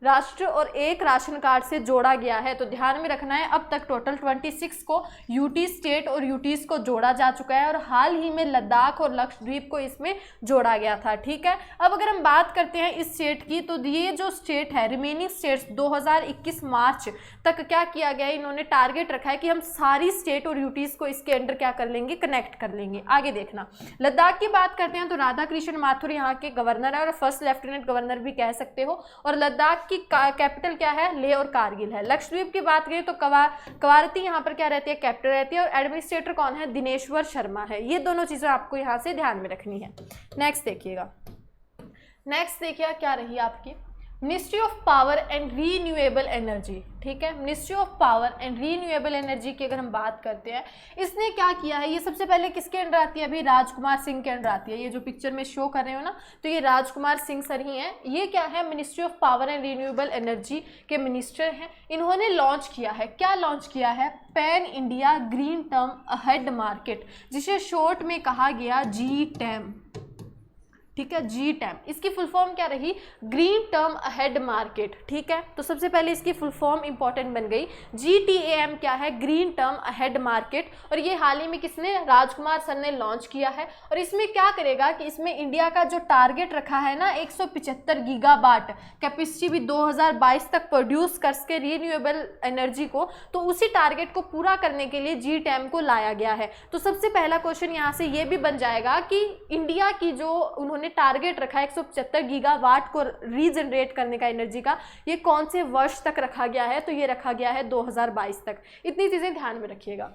राष्ट्र और एक राशन कार्ड से जोड़ा गया है, तो ध्यान में रखना है अब तक टोटल 26 को यूटी स्टेट और यूटीज को जोड़ा जा चुका है और हाल ही में लद्दाख और लक्षद्वीप को इसमें जोड़ा गया था। ठीक है, अब अगर हम बात करते हैं इस स्टेट की, तो ये जो स्टेट है, रिमेनिंग स्टेट्स 2021 मार्च तक क्या किया गया है, इन्होंने टारगेट रखा है कि हम सारी स्टेट और यूटीज को इसके अंडर क्या कर लेंगे, कनेक्ट कर लेंगे। आगे देखना, लद्दाख की बात करते हैं तो राधा कृष्ण माथुर यहाँ के गवर्नर है और फर्स्ट लेफ्टिनेंट गवर्नर भी कह सकते हो, और लद्दाख की कैपिटल क्या है, लेह और कारगिल है। लक्षद्वीप की बात करें तो कवारती यहाँ पर क्या रहती है, कैपिटल रहती है, और एडमिनिस्ट्रेटर कौन है, दिनेश्वर शर्मा है। ये दोनों चीजें आपको यहाँ से ध्यान में रखनी है। नेक्स्ट देखिएगा, नेक्स्ट देखिए क्या रही आपकी, ministry of power and renewable energy. ठीक है, ministry of power and renewable energy की अगर हम बात करते हैं, इसने क्या किया है, ये सबसे पहले किसके अंडर आती है, अभी राजकुमार सिंह के अंडर आती है। ये जो पिक्चर में शो कर रहे हो ना, तो ये राजकुमार सिंह सर ही हैं। ये क्या है, ministry of power and renewable energy के मिनिस्टर हैं। इन्होंने लॉन्च किया है, क्या लॉन्च किया है, pan India green term ahead market, जिसे शॉर्ट में कहा गया GTAM। ठीक है, GTAM, इसकी फुल फॉर्म क्या रही, ग्रीन टर्म अहेड मार्केट। ठीक है, तो सबसे पहले इसकी फुल फॉर्म इंपॉर्टेंट बन गई। GTAM क्या है, ग्रीन टर्म अहेड मार्केट, और ये हाल ही में किसने, राजकुमार सर ने लॉन्च किया है। और इसमें क्या करेगा कि इसमें इंडिया का जो टारगेट रखा है ना, 175 गीगावाट कैपेसिटी भी 2022 तक प्रोड्यूस कर सके रीन्यूएबल एनर्जी को, तो उसी टारगेट को पूरा करने के लिए GTAM को लाया गया है। तो सबसे पहला क्वेश्चन यहाँ से ये भी बन जाएगा कि इंडिया की जो उन्होंने टारगेट रखा है 175 गीगावाट को रीजनरेट करने का एनर्जी का, ये कौन से वर्ष तक रखा गया है, तो ये रखा गया है 2022 तक। इतनी चीजें ध्यान में रखिएगा।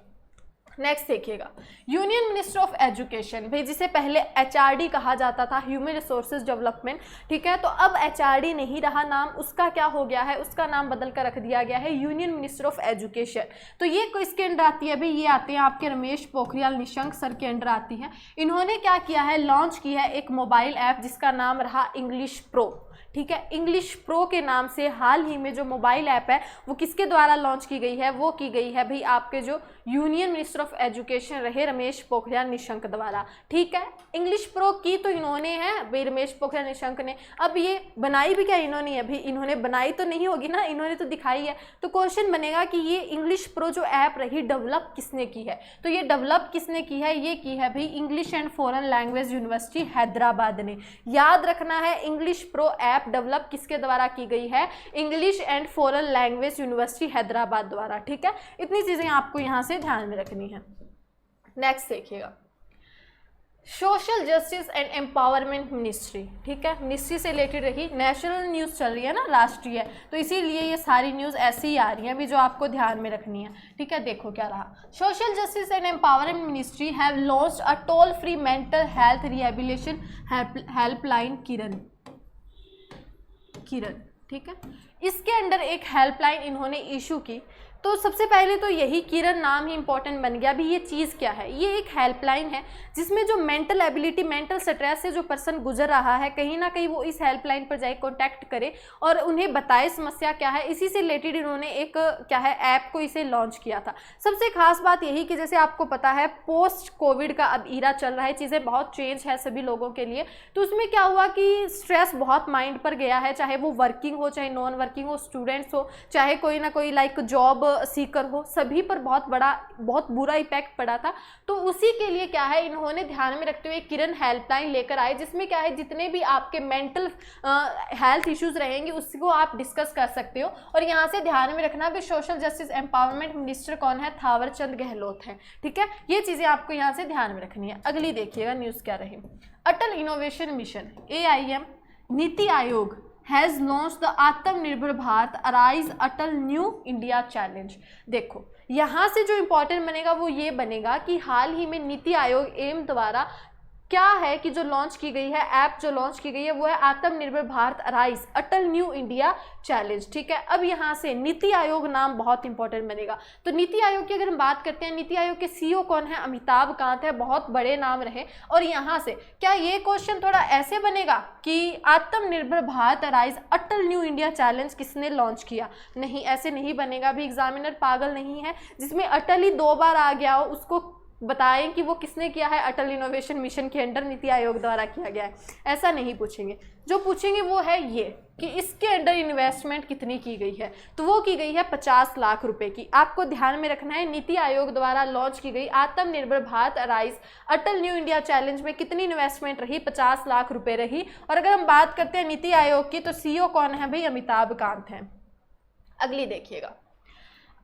नेक्स्ट देखिएगा, यूनियन मिनिस्टर ऑफ एजुकेशन, भाई जिसे पहले एचआरडी कहा जाता था, ह्यूमन रिसोर्सेज डेवलपमेंट, ठीक है, तो अब एचआरडी नहीं रहा नाम उसका, क्या हो गया है, उसका नाम बदल कर रख दिया गया है यूनियन मिनिस्टर ऑफ एजुकेशन। तो ये किसके अंडर आती है भाई, ये आते हैं आपके रमेश पोखरियाल निशंक सर के अंडर आती है। इन्होंने क्या किया है, लॉन्च की है एक मोबाइल ऐप जिसका नाम रहा इंग्लिश प्रो, ठीक है। इंग्लिश प्रो के नाम से हाल ही में जो मोबाइल ऐप है वो किसके द्वारा लॉन्च की गई है, वो की गई है भाई आपके जो यूनियन मिनिस्टर ऑफ एजुकेशन रहे रमेश पोखरियाल निशंक द्वारा, ठीक है। इंग्लिश प्रो की तो इन्होंने है भाई, रमेश पोखरियाल निशंक ने। अब ये बनाई भी क्या इन्होंने है भाई, इन्होंने बनाई तो नहीं होगी ना, इन्होंने तो दिखाई है। तो क्वेश्चन बनेगा कि ये इंग्लिश प्रो जो ऐप रही डेवलप किसने की है, तो ये डेवलप किसने की है, ये की है भाई English and foreign language university Hyderabad ने। याद रखना है इंग्लिश प्रो ऐप डेवलप किसके द्वारा की गई है, English and foreign language university Hyderabad द्वारा, ठीक है। इतनी चीजें आपको यहाँ से ध्यान में रखनी है। नेक्स्ट देखिएगा, social justice and empowerment ministry, ठीक है, मिनिस्ट्री से रिलेटेड रही, नेशनल न्यूज़ चल रही है ना, राष्ट्रीय, तो इसीलिए ये सारी न्यूज़ ऐसी ही आ रही हैं अभी जो आपको ध्यान में रखनी है, ठीक है। देखो क्या रहा, social justice and empowerment ministry have launched a toll free mental health rehabilitation helpline Kiran, ठीक है। इसके अंडर एक हेल्पलाइन इन्होंने इशू की। तो सबसे पहले तो यही किरण नाम ही इंपॉर्टेंट बन गया। अभी ये चीज़ क्या है, ये एक हेल्पलाइन है जिसमें जो मेंटल एबिलिटी, मेंटल स्ट्रेस से जो पर्सन गुजर रहा है, कहीं ना कहीं वो इस हेल्पलाइन पर जाए, कॉन्टैक्ट करे और उन्हें बताए समस्या क्या है। इसी से रिलेटेड इन्होंने एक क्या है ऐप को इसे लॉन्च किया था। सबसे खास बात यही कि जैसे आपको पता है पोस्ट कोविड का अब ईरा चल रहा है, चीज़ें बहुत चेंज है सभी लोगों के लिए। तो उसमें क्या हुआ कि स्ट्रेस बहुत माइंड पर गया है, चाहे वो वर्किंग हो, चाहे नॉन वर्किंग हो, स्टूडेंट्स हो, चाहे कोई ना कोई लाइक जॉब सीकर हो, सभी पर बहुत बुरा इफेक्ट पड़ा था। तो उसी के लिए क्या है इन्होंने ध्यान में रखते हुए किरण हेल्पलाइन लेकर आए, जिसमें क्या है जितने भी आपके मेंटल हेल्थ इश्यूज रहेंगे उसको आप डिस्कस कर सकते हो। और यहाँ से ध्यान में रखना कि सोशल जस्टिस एम्पावरमेंट मिनिस्टर कौन है, थावरचंद गहलोत है, ठीक है। ये चीज़ें आपको यहाँ से ध्यान में रखनी है। अगली देखिएगा न्यूज़ क्या रही, अटल innovation mission AIM NITI Aayog has launch the आत्मनिर्भर भारत अराइज अटल न्यू इंडिया चैलेंज। देखो यहाँ से जो इम्पोर्टेंट बनेगा वो ये बनेगा कि हाल ही में नीति आयोग एम द्वारा क्या है कि जो लॉन्च की गई है ऐप, जो लॉन्च की गई है वो है आत्मनिर्भर भारत अराइज अटल न्यू इंडिया चैलेंज, ठीक है। अब यहाँ से नीति आयोग नाम बहुत इंपॉर्टेंट बनेगा। तो नीति आयोग की अगर हम बात करते हैं, नीति आयोग के CEO कौन है, अमिताभ कांत है, बहुत बड़े नाम रहे। और यहाँ से क्या ये क्वेश्चन थोड़ा ऐसे बनेगा कि आत्मनिर्भर भारत अराइज अटल न्यू इंडिया चैलेंज किसने लॉन्च किया, नहीं ऐसे नहीं बनेगा। अभी एग्जामिनर पागल नहीं है जिसमें अटल ही 2 बार आ गया हो उसको बताएं कि वो किसने किया है, अटल इनोवेशन मिशन के अंडर नीति आयोग द्वारा किया गया है, ऐसा नहीं पूछेंगे। जो पूछेंगे वो है ये कि इसके अंडर इन्वेस्टमेंट कितनी की गई है, तो वो की गई है 50 लाख रुपए की। आपको ध्यान में रखना है नीति आयोग द्वारा लॉन्च की गई आत्मनिर्भर भारत अराइज अटल न्यू इंडिया चैलेंज में कितनी इन्वेस्टमेंट रही, 50 लाख रुपए रही। और अगर हम बात करते हैं नीति आयोग की तो CEO कौन है भाई, अमिताभ कांत हैं। अगली देखिएगा,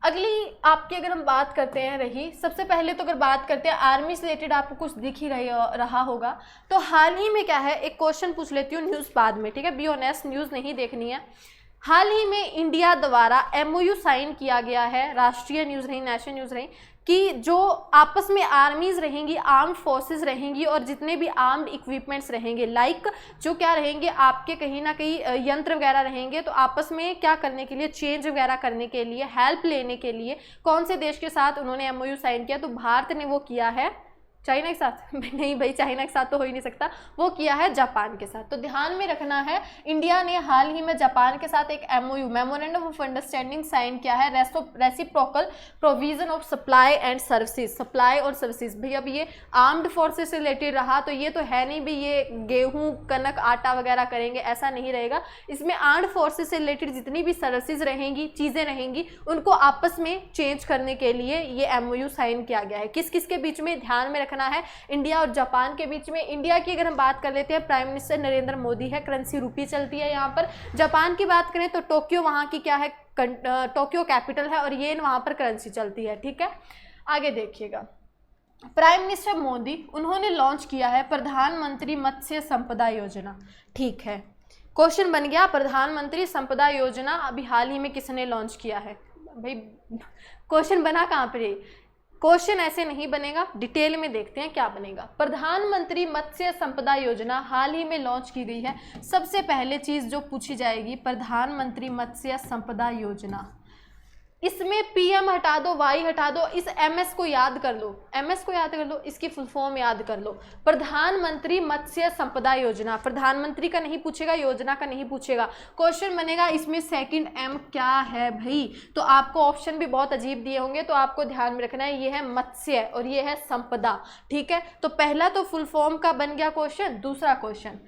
अगली आपकी अगर हम बात करते हैं रही, सबसे पहले तो अगर बात करते हैं आर्मी से रिलेटेड आपको कुछ दिख ही रहा होगा। तो हाल ही में क्या है, एक क्वेश्चन पूछ लेती हूँ न्यूज़ बाद में, ठीक है, बी ऑनेस्ट, न्यूज़ नहीं देखनी है। हाल ही में इंडिया द्वारा MOU साइन किया गया है, राष्ट्रीय न्यूज़ रही, नेशनल न्यूज़ रही, कि जो आपस में आर्मीज रहेंगी, आर्म्ड फोर्सेस रहेंगी और जितने भी आर्म्ड इक्विपमेंट्स रहेंगे, लाइक जो क्या रहेंगे आपके कहीं ना कहीं यंत्र वगैरह रहेंगे, तो आपस में क्या करने के लिए, चेंज वगैरह करने के लिए, हेल्प लेने के लिए कौन से देश के साथ उन्होंने MOU साइन किया, तो भारत ने वो किया है चाइना के साथ नहीं भाई, चाइना के साथ तो हो ही नहीं सकता, वो किया है जापान के साथ। तो ध्यान में रखना है इंडिया ने हाल ही में जापान के साथ एक MOU memorandum of understanding sign किया है, reciprocal provision of supply and services, supply और सर्विसेज। भाई अब ये आर्म्ड फोर्सेज से रिलेटेड रहा, तो ये तो है नहीं भाई ये गेहूँ कनक आटा वगैरह करेंगे, ऐसा नहीं रहेगा। इसमें आर्म्ड फोर्सेज से रिलेटेड जितनी भी सर्विसेज रहेंगी, चीज़ें रहेंगी, उनको आपस में चेंज करने के लिए ये MOU साइन किया गया है। किस किस के बीच में, ध्यान में रखना है इंडिया और जापान के बीच में। इंडिया की अगर हम बात कर लेते हैं, प्राइम मिनिस्टर नरेंद्र मोदी है, करेंसी रुपी चलती है यहाँ पर। जापान की बात करें तो टोक्यो वहाँ की क्या है, टोक्यो कैपिटल है और येन वहाँ पर करेंसी चलती है, ठीक है। आगे देखिएगा, प्राइम मिनिस्टर मोदी उन्होंने लॉन्च किया है प्रधानमंत्री मत्स्य संपदा योजना, ठीक है। क्वेश्चन बन गया प्रधानमंत्री संपदा योजना अभी हाल ही में किसने लॉन्च किया है, भाई क्वेश्चन बना कहाँ पर, क्वेश्चन ऐसे नहीं बनेगा, डिटेल में देखते हैं क्या बनेगा। प्रधानमंत्री मत्स्य संपदा योजना हाल ही में लॉन्च की गई है। सबसे पहले चीज जो पूछी जाएगी, प्रधानमंत्री मत्स्य संपदा योजना, इसमें पीएम हटा दो, वाई हटा दो, इस एमएस को याद कर लो, एमएस को याद कर लो, इसकी फुल फॉर्म याद कर लो, प्रधानमंत्री मत्स्य संपदा योजना। प्रधानमंत्री का नहीं पूछेगा, योजना का नहीं पूछेगा। क्वेश्चन बनेगा इसमें सेकंड एम क्या है भाई, तो आपको ऑप्शन भी बहुत अजीब दिए होंगे, तो आपको ध्यान में रखना है, ये है मत्स्य और ये है संपदा, ठीक है। तो पहला तो फुल फॉर्म का बन गया क्वेश्चन। दूसरा क्वेश्चन,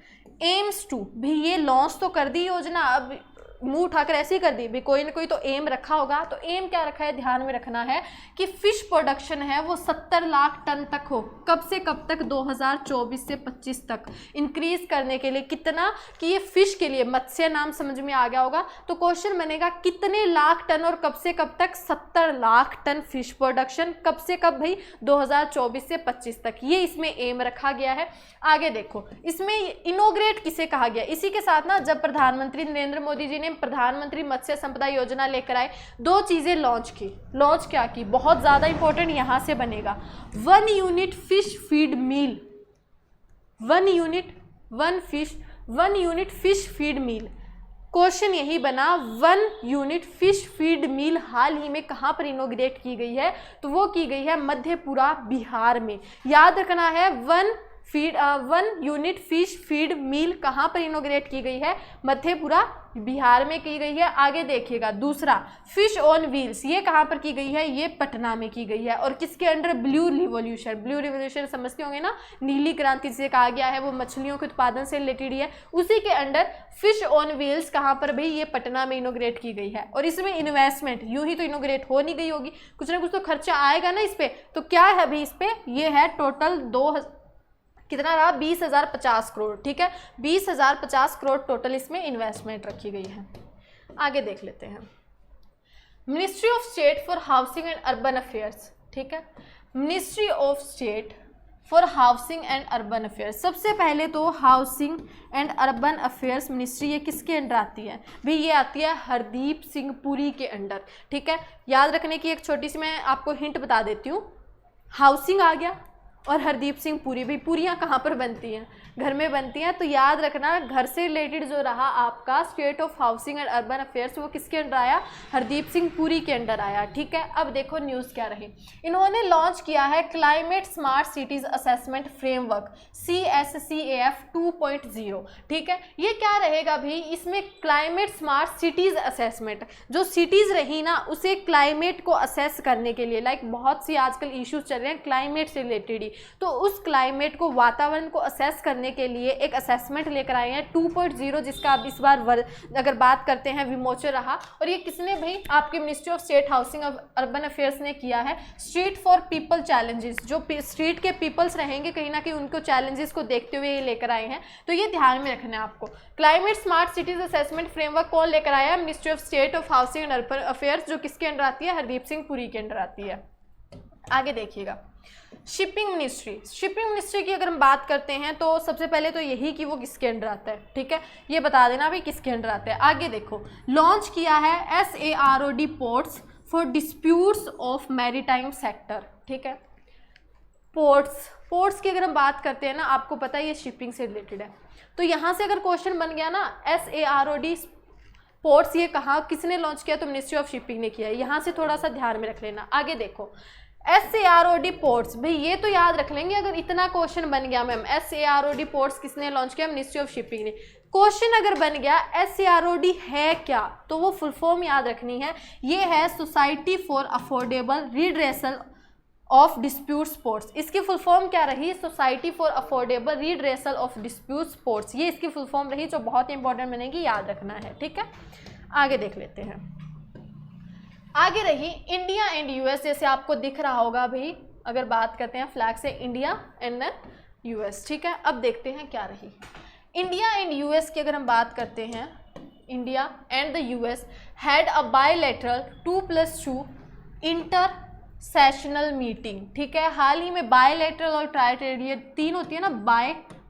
एम्स टू, भी ये लॉन्च तो कर दी योजना, अब मुंह उठाकर ऐसे ही कर दी भी, कोई ना कोई तो एम रखा होगा। तो एम क्या रखा है, ध्यान में रखना है कि फिश प्रोडक्शन है वो 70 लाख टन तक हो। कब से कब तक, 2024 से 25 तक इंक्रीज करने के लिए। कितना, कि ये फिश के लिए, मत्स्य नाम समझ में आ गया होगा। तो क्वेश्चन बनेगा कितने लाख टन और कब से कब तक, 70 लाख टन फिश प्रोडक्शन। कब से कब भाई, 2024 से 25 तक, ये इसमें एम रखा गया है। आगे देखो, इसमें इनोग्रेट किसे कहा गया, इसी के साथ ना जब प्रधानमंत्री नरेंद्र मोदी जी ने प्रधानमंत्री मत्स्य संपदा योजना लेकर आए, दो चीजें लॉन्च की। लॉन्च क्या की, बहुत ज्यादा इंपॉर्टेंट यहां से बनेगा, 1 यूनिट फिश फीड मील, 1 यूनिट फिश फीड मील। क्वेश्चन यही बना, 1 यूनिट फिश फीड मील हाल ही में कहां पर इनोग्रेट की गई है, तो वो की गई है मध्यपुरा, बिहार में। याद रखना है, 1 यूनिट फिश फीड मील कहाँ पर इनोग्रेट की गई है, मध्यपुरा, बिहार में की गई है। आगे देखिएगा, दूसरा फिश ऑन व्हील्स, ये कहाँ पर की गई है, ये पटना में की गई है। और किसके under, blue revolution. Blue revolution समझते होंगे ना, नीली क्रांति जिसे कहा गया है, वो मछलियों के उत्पादन से रिलेटेड ही है। उसी के अंडर फिश ऑन व्हील्स कहाँ पर भाई, ये पटना में इनोग्रेट की गई है। और इसमें इन्वेस्टमेंट यूं ही तो इनोग्रेट हो नहीं गई होगी, कुछ ना कुछ तो खर्चा आएगा ना इस पर। तो क्या है भाई इस पर, ये है टोटल कितना रहा, 20,050 करोड़, ठीक है। 20,050 करोड़ टोटल इसमें इन्वेस्टमेंट रखी गई है। आगे देख लेते हैं, ministry of state for housing and urban affairs, ठीक है। Ministry of state for housing and urban affairs, सबसे पहले तो housing and urban affairs ministry, ये किसके अंडर आती है भाई, ये आती है हरदीप सिंह पुरी के अंडर, ठीक है। याद रखने की एक छोटी सी मैं आपको हिंट बता देती हूँ, हाउसिंग आ गया और हरदीप सिंह पुरी, भाई पूरियाँ कहाँ पर बनती हैं, घर में बनती हैं। तो याद रखना, घर से रिलेटेड जो रहा आपका state of housing and urban affairs, वो किसके अंडर आया, हरदीप सिंह पुरी के अंडर आया, ठीक है। अब देखो न्यूज़ क्या रही, इन्होंने लॉन्च किया है climate smart cities assessment framework, CSCAF 2.0, ठीक है। ये क्या रहेगा भाई, इसमें क्लाइमेट स्मार्ट सिटीज़ असेसमेंट, जो सिटीज़ रही ना उसे क्लाइमेट को असेस करने के लिए, लाइक बहुत सी आजकल इश्यूज चल रहे हैं क्लाइमेट से रिलेटेड ही, तो उस क्लाइमेट को, वातावरण को असेस करने के लिए एक असेसमेंट लेकर आए हैं 2.0, जिसका अब इस बार अगर बात करते हैं विमोचन रहा। और ये किसने भाई, आपके ministry of state housing urban affairs ने किया है। स्ट्रीट फॉर पीपल चैलेंजेस, जो स्ट्रीट के पीपल्स रहेंगे कहीं ना कहीं उनको चैलेंजेस को देखते हुए ये लेकर आए हैं, तो ये ध्यान में रखना है आपको। Climate smart cities assessment framework कौन लेकर आया है, ministry of state of housing and urban affairs, जो किसके अंडर आती है, हरदीप सिंह पुरी के अंडर आती है। आगे देखिएगा, शिपिंग मिनिस्ट्री की अगर हम बात करते हैं तो सबसे पहले तो यही कि वो किसके अंडर आता है, ठीक है, ये बता देना भाई किसके अंडर आता है। आगे देखो, लॉन्च किया है SAROD ports for disputes of maritime sector, ठीक है। पोर्ट्स की अगर हम बात करते हैं ना, आपको पता है ये शिपिंग से रिलेटेड है, तो यहाँ से अगर क्वेश्चन बन गया ना, SAROD पोर्ट्स ये कहाँ, किसने लॉन्च किया, तो मिनिस्ट्री ऑफ शिपिंग ने किया है। यहाँ से थोड़ा सा ध्यान में रख लेना। आगे देखो, SAROD पोर्ट्स, भाई ये तो याद रख लेंगे अगर इतना क्वेश्चन बन गया मैम, SAROD पोर्ट्स किसने लॉन्च किया, मिनिस्ट्री ऑफ शिपिंग ने। क्वेश्चन अगर बन गया SAROD है क्या, तो वो फुल फॉर्म याद रखनी है, ये है society for affordable redressal of dispute sports. इसकी फुल फॉर्म क्या रही, society for affordable redressal of dispute sports, ये इसकी फुल फॉर्म रही, जो बहुत इंपॉर्टेंट बनेगी, याद रखना है, ठीक है। आगे देख लेते हैं, आगे रही इंडिया एंड US, जैसे आपको दिख रहा होगा भाई, अगर बात करते हैं फ्लैग से, इंडिया एंड US, ठीक है। अब देखते हैं क्या रही इंडिया एंड US की। अगर हम बात करते हैं, India and the US had a bilateral 2+2 inter sessional meeting, ठीक है। हाल ही में बायलैटरल और ट्राइटेरियल 3 होती है ना,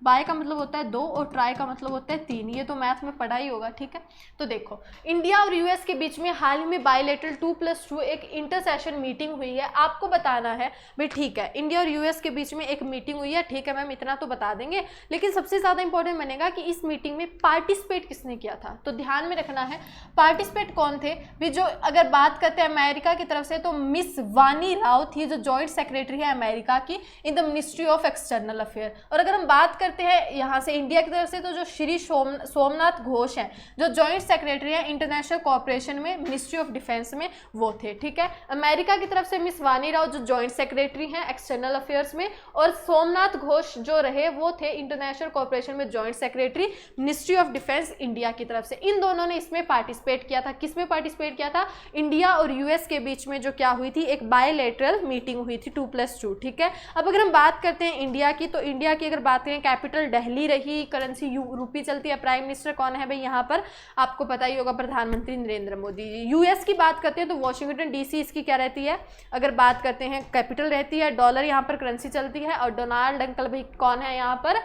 बाय का मतलब होता है 2 और ट्राई का मतलब होता है 3, ये तो मैथ में पढ़ा ही होगा, ठीक है। तो देखो, इंडिया और यूएस के बीच में हाल ही में बायलैटरल 2+2 एक इंटरसेशन मीटिंग हुई है। आपको बताना है भाई, ठीक है, इंडिया और यूएस के बीच में एक मीटिंग हुई है, ठीक है मैम, इतना तो बता देंगे, लेकिन सबसे ज़्यादा इंपॉर्टेंट बनेगा कि इस मीटिंग में पार्टिसिपेट किसने किया था। तो ध्यान में रखना है पार्टिसिपेट कौन थे भी। जो अगर बात करते हैं अमेरिका की तरफ से, तो मिस वानी राव थी, जो जॉइंट सेक्रेटरी है अमेरिका की in the ministry of external affair. और अगर हम बात करते हैं यहाँ से इंडिया की तरफ से, तो जो श्री सोमनाथ घोष हैं, जो जॉइंट सेक्रेटरी हैं इंटरनेशनल कोऑपरेशन में मिनिस्ट्री ऑफ डिफेंस में, वो थे, ठीक है। अमेरिका की तरफ से मिस वानी राव जो जॉइंट सेक्रेटरी हैं एक्सटर्नल अफेयर्स में, और सोमनाथ घोष जो रहे वो थे इंटरनेशनल कोऑपरेशन में joint secretary ministry of defence India की तरफ से। इन दोनों ने इसमें पार्टिसिपेट किया था। किसमें पार्टिसिपेट किया था? इंडिया और यूएस के बीच में जो क्या हुई थी, एक बायलैटरल मीटिंग हुई थी 2+2, ठीक है। अब अगर हम बात करते हैं इंडिया की, तो इंडिया की अगर बात करें, कैपिटल दिल्ली रही, करेंसी रूपी चलती है, प्राइम मिनिस्टर कौन है भाई यहाँ पर, आपको पता ही होगा, प्रधानमंत्री नरेंद्र मोदी जी। यूएस की बात करते हैं तो वॉशिंगटन डीसी इसकी क्या रहती है, अगर बात करते हैं कैपिटल रहती है, डॉलर यहाँ पर करेंसी चलती है, और डोनाल्ड अंकल भाई कौन है यहाँ पर,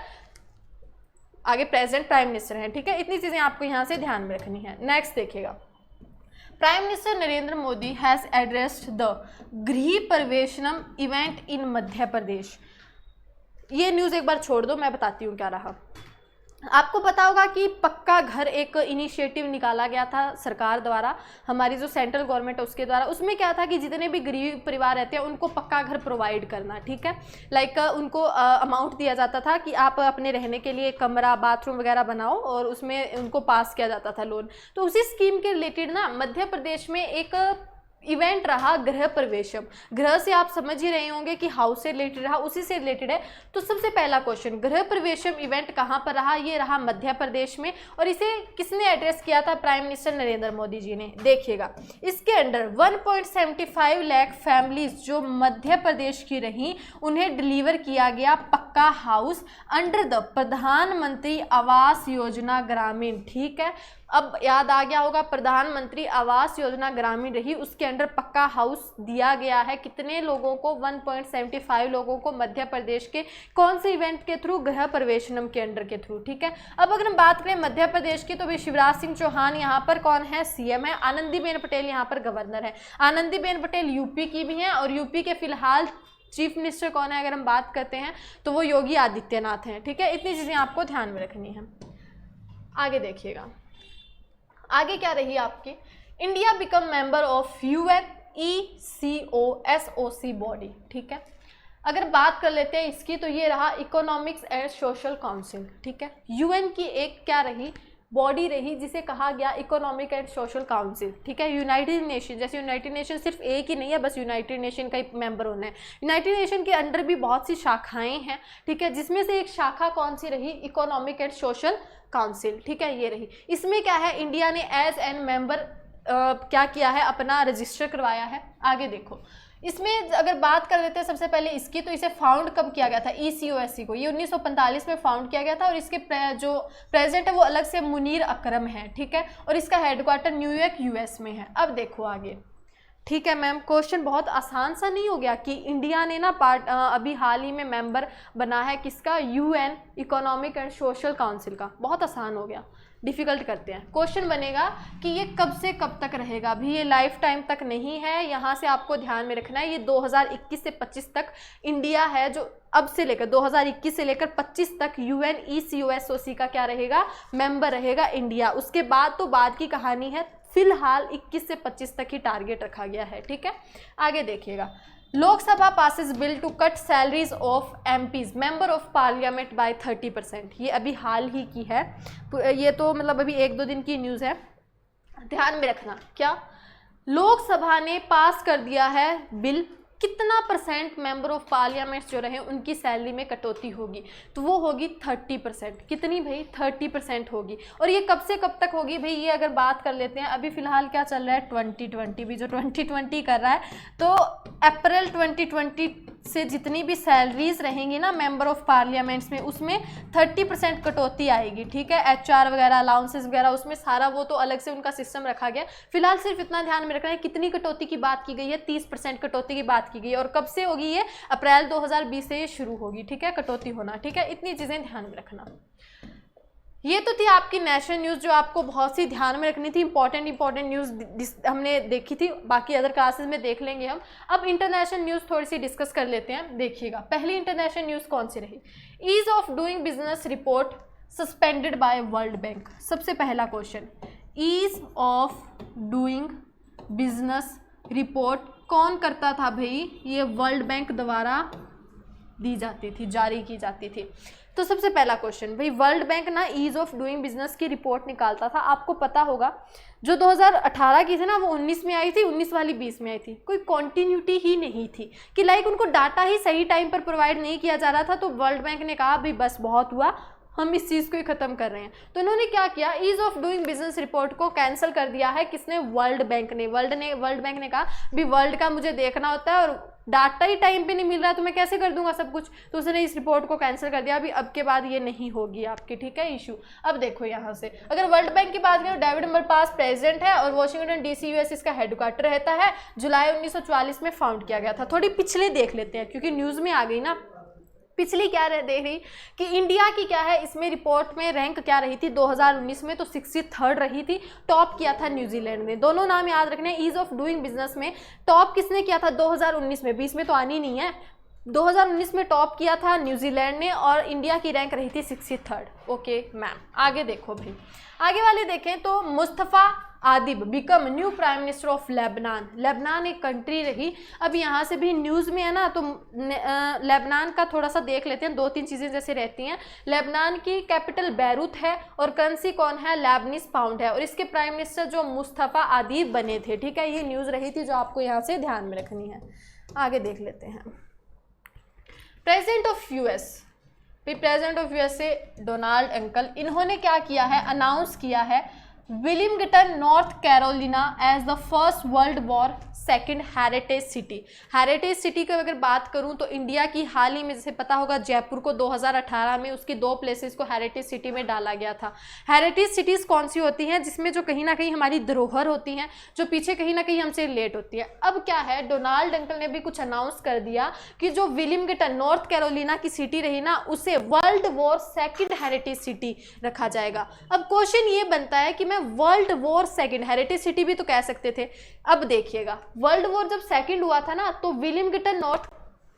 आगे प्रेसिडेंट प्राइम मिनिस्टर हैं, ठीक है। इतनी चीजें आपको यहाँ से ध्यान में रखनी है। नेक्स्ट देखिएगा, prime minister Narendra Modi has addressed the गृह प्रवेशनम इवेंट इन मध्य प्रदेश। ये न्यूज़ एक बार छोड़ दो, मैं बताती हूँ क्या रहा। आपको पता होगा कि पक्का घर एक इनिशिएटिव निकाला गया था सरकार द्वारा, हमारी जो सेंट्रल गवर्नमेंट है उसके द्वारा। उसमें क्या था कि जितने भी गरीब परिवार रहते हैं उनको पक्का घर प्रोवाइड करना, ठीक है। लाइक उनको अमाउंट दिया जाता था कि आप अपने रहने के लिए कमरा, बाथरूम वगैरह बनाओ, और उसमें उनको पास किया जाता था लोन। तो उसी स्कीम के रिलेटेड ना मध्य प्रदेश में एक इवेंट रहा गृह प्रवेशम। गृह से आप समझ ही रहे होंगे कि हाउस से रिलेटेड रहा, उसी से रिलेटेड है। तो सबसे पहला क्वेश्चन, गृह प्रवेशम इवेंट कहाँ पर रहा? ये रहा मध्य प्रदेश में। और इसे किसने एड्रेस किया था? प्राइम मिनिस्टर नरेंद्र मोदी जी ने। देखिएगा, इसके अंडर 1.75 लाख फैमिलीज जो मध्य प्रदेश की रहीं, उन्हें डिलीवर किया गया पक्का हाउस अंडर द प्रधानमंत्री आवास योजना ग्रामीण, ठीक है। अब याद आ गया होगा, प्रधानमंत्री आवास योजना ग्रामीण रही, उसके अंडर पक्का हाउस दिया गया है। कितने लोगों को? 1.75 लोगों को, मध्य प्रदेश के। कौन से इवेंट के थ्रू? गृह प्रवेशनम के अंडर के थ्रू, ठीक है। अब अगर हम बात करें मध्य प्रदेश की, तो भाई शिवराज सिंह चौहान यहाँ पर कौन है? सीएम है। आनंदीबेन पटेल यहाँ पर गवर्नर है। आनंदीबेन पटेल यूपी की भी हैं, और यूपी के फिलहाल चीफ मिनिस्टर कौन है अगर हम बात करते हैं तो वो योगी आदित्यनाथ हैं, ठीक है। इतनी चीज़ें आपको ध्यान में रखनी है। आगे देखिएगा, आगे क्या रही आपकी, India become member of UNECOSOC body, ठीक है। अगर बात कर लेते हैं इसकी, तो ये रहा इकोनॉमिक्स एंड सोशल काउंसिल, ठीक है। यूएन की एक क्या रही? बॉडी रही, जिसे कहा गया इकोनॉमिक एंड सोशल काउंसिल, ठीक है। यूनाइटेड नेशन, जैसे यूनाइटेड नेशन सिर्फ एक ही नहीं है, बस यूनाइटेड नेशन का ही मेंबर होना है। यूनाइटेड नेशन के अंडर भी बहुत सी शाखाएं हैं, ठीक है, जिसमें से एक शाखा कौन सी रही? इकोनॉमिक एंड सोशल काउंसिल, ठीक है, ये रही। इसमें क्या है, इंडिया ने एज एन मेंबर क्या किया है, अपना रजिस्टर करवाया है। आगे देखो, इसमें अगर बात कर लेते हैं सबसे पहले इसकी, तो इसे फाउंड कब किया गया था? ECOSC को, ये 1945 में फाउंड किया गया था, और इसके जो प्रेसिडेंट है वो अलग से मुनीर अकरम है, ठीक है। और इसका हेडक्वार्टर न्यूयॉर्क US में है। अब देखो आगे, ठीक है मैम, क्वेश्चन बहुत आसान सा नहीं हो गया कि इंडिया ने ना अभी हाल ही में मेंबर बना है किसका? UN economic and social council का। बहुत आसान हो गया, डिफ़िकल्ट करते हैं। क्वेश्चन बनेगा कि ये कब से कब तक रहेगा? अभी ये लाइफ टाइम तक नहीं है, यहाँ से आपको ध्यान में रखना है। ये 2021 से 25 तक इंडिया है, जो अब से लेकर 2021 से लेकर 25 तक UNECOSOC का क्या रहेगा? मेंबर रहेगा इंडिया। उसके बाद तो बाद की कहानी है, फिलहाल 21 से 25 तक ही टारगेट रखा गया है, ठीक है। आगे देखिएगा, Lok Sabha passes bill to cut salaries of MPs member of parliament by 30%। ये अभी हाल ही की है, ये तो मतलब अभी 1-2 दिन की न्यूज़ है। ध्यान में रखना, क्या लोकसभा ने पास कर दिया है बिल, कितना % मेंबर ऑफ पार्लियामेंट जो रहे उनकी सैलरी में कटौती होगी? तो वो होगी 30%। कितनी भाई? 30% होगी। और ये कब से कब तक होगी भाई? ये अगर बात कर लेते हैं, अभी फिलहाल क्या चल रहा है? 2020 भी जो 2020 कर रहा है, तो अप्रैल 2020 से जितनी भी सैलरीज रहेंगी ना मेंबर ऑफ पार्लियामेंट्स में, उसमें 30% कटौती आएगी, ठीक है। HR वगैरह, अलाउंसेस वगैरह, उसमें सारा वो तो अलग से उनका सिस्टम रखा गया। फिलहाल सिर्फ इतना ध्यान में रखना है कितनी कटौती की बात की गई है, 30% कटौती की बात की गई है। और कब से होगी ये? अप्रैल 2020 से ये शुरू होगी, ठीक है, कटौती होना, ठीक है। इतनी चीज़ें ध्यान में रखना। ये तो थी आपकी नेशनल न्यूज़ जो आपको बहुत सी ध्यान में रखनी थी। इंपॉर्टेंट न्यूज़ हमने देखी थी, बाकी अदर क्लासेस में देख लेंगे हम। अब इंटरनेशनल न्यूज़ थोड़ी सी डिस्कस कर लेते हैं। देखिएगा पहली इंटरनेशनल न्यूज़ कौन सी रही? Ease of doing business report suspended by world bank. सबसे पहला question, ease of doing business report कौन करता था भाई? ये वर्ल्ड बैंक द्वारा दी जाती थी, जारी की जाती थी। तो सबसे पहला क्वेश्चन भाई, वर्ल्ड बैंक ना ईज ऑफ डूइंग बिजनेस की रिपोर्ट निकालता था। आपको पता होगा जो 2018 की थी ना वो 19 में आई थी, 19 वाली 20 में आई थी। कोई कॉन्टिन्यूटी ही नहीं थी कि लाइक उनको डाटा ही सही टाइम पर प्रोवाइड नहीं किया जा रहा था। तो वर्ल्ड बैंक ने कहा भाई बस बहुत हुआ, हम इस चीज़ को ही ख़त्म कर रहे हैं। तो इन्होंने क्या किया, ease of doing business report को कैंसिल कर दिया है। किसने? वर्ल्ड बैंक ने। वर्ल्ड बैंक ने कहा भी वर्ल्ड का मुझे देखना होता है और डाटा ही टाइम पे नहीं मिल रहा तो मैं कैसे कर दूंगा सब कुछ। तो उसने इस रिपोर्ट को कैंसिल कर दिया। अभी अब के बाद ये नहीं होगी आपकी, ठीक है, इशू। अब देखो यहाँ से अगर वर्ल्ड बैंक की बात करें, डेविड मलपास प्रेसिडेंट है और वॉशिंगटन DC US इसका हेडक्वार्टर रहता है। जुलाई 1944 में फाउंड किया गया था। थोड़ी पिछले देख लेते हैं क्योंकि न्यूज़ में आ गई ना। पिछली क्या देख रही कि इंडिया की क्या है इसमें रिपोर्ट में रैंक क्या रही थी 2019 में? तो 63rd रही थी। टॉप किया था न्यूजीलैंड ने। दोनों नाम याद रखने। ईज ऑफ डूइंग बिजनेस में टॉप किसने किया था 2019 में? 20 में तो आनी नहीं है। 2019 में टॉप किया था न्यूजीलैंड ने और इंडिया की रैंक रही थी 63rd। ओके मैम, आगे देखो भाई, आगे वाले देखें तो Mustafa Adib become new prime minister of Lebanon. Lebanon एक कंट्री रही। अब यहाँ से भी न्यूज़ में है ना, तो लेबनान का थोड़ा सा देख लेते हैं। 2-3 चीज़ें जैसे रहती हैं। लेबनान की कैपिटल बैरूत है और करेंसी कौन है? लेबनीज पाउंड है। और इसके प्राइम मिनिस्टर जो मुस्तफ़ा आदिब बने थे, ठीक है। ये न्यूज़ रही थी जो आपको यहाँ से ध्यान में रखनी है। आगे देख लेते हैं। President of US, president of US से डोनाल्ड अंकल, इन्होंने क्या किया है? अनाउंस किया है Wilmington North Carolina as the first world war second heritage city. Heritage city की अगर बात करूं तो इंडिया की हाल ही में, जैसे पता होगा, जयपुर को 2018 में उसकी 2 प्लेसेस को हेरिटेज सिटी में डाला गया था। हेरिटेज सिटीज़ कौन सी होती हैं? जिसमें जो कहीं ना कहीं हमारी धरोहर होती हैं, जो पीछे कहीं ना कहीं हमसे रिलेट होती है। अब क्या है, डोनाल्ड अंकल ने भी कुछ अनाउंस कर दिया कि जो विलियमगटन नॉर्थ कैरोलिना की सिटी रही ना, उसे world war second heritage city रखा जाएगा। अब क्वेश्चन ये बनता है कि मैं world war second, heritage city भी तो कह सकते थे। अब देखिएगा, वर्ल्ड वॉर जब सेकंड हुआ था ना, तो विलियमगटन नॉर्थ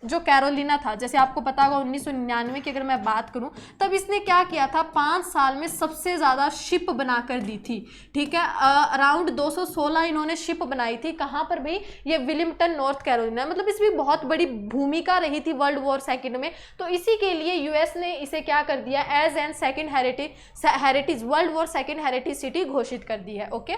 जो कैरोलिना था, जैसे आपको पता होगा 1999 की अगर मैं बात करूं, तब इसने क्या किया था? 5 साल में सबसे ज़्यादा शिप बनाकर दी थी, ठीक है। अराउंड 216 इन्होंने शिप बनाई थी। कहाँ पर भाई? ये विलियमगटन नॉर्थ कैरोलिना। मतलब इसमें बहुत बड़ी भूमिका रही थी वर्ल्ड वॉर सेकंड में। तो इसी के लिए US ने इसे क्या कर दिया? As an second heritage world war second heritage city घोषित कर दी है। ओके,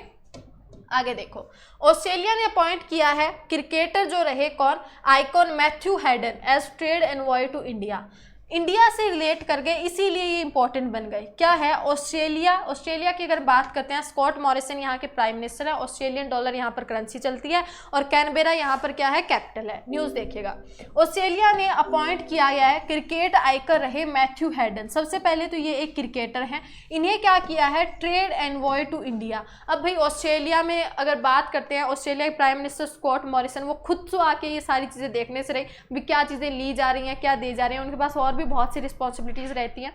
आगे देखो, ऑस्ट्रेलिया ने अपॉइंट किया है क्रिकेटर जो रहे कौन? Icon Matthew Hayden as trade envoy to India. India से रिलेट कर गए, इसीलिए ये इंपॉर्टेंट बन गए। क्या है? ऑस्ट्रेलिया की अगर बात करते हैं, स्कॉट मॉरिसन यहाँ के प्राइम मिनिस्टर है। ऑस्ट्रेलियन डॉलर यहाँ पर करेंसी चलती है और कैनबेरा यहाँ पर क्या है? कैपिटल है। न्यूज़ देखिएगा, ऑस्ट्रेलिया ने अपॉइंट किया गया है क्रिकेट आइकन रहे मैथ्यू हैडन। सबसे पहले तो ये एक क्रिकेटर हैं, इन्हें क्या किया है? Trade envoy to India. अब भाई ऑस्ट्रेलिया में अगर बात करते हैं, ऑस्ट्रेलिया के प्राइम मिनिस्टर स्कॉट मॉरिसन, वो खुद तो आके ये सारी चीज़ें देखने से रहे भी क्या चीज़ें ली जा रही हैं, क्या दी जा रही हैं। उनके पास और बहुत सी रिस्पॉन्सिबिलिटीज रहती हैं।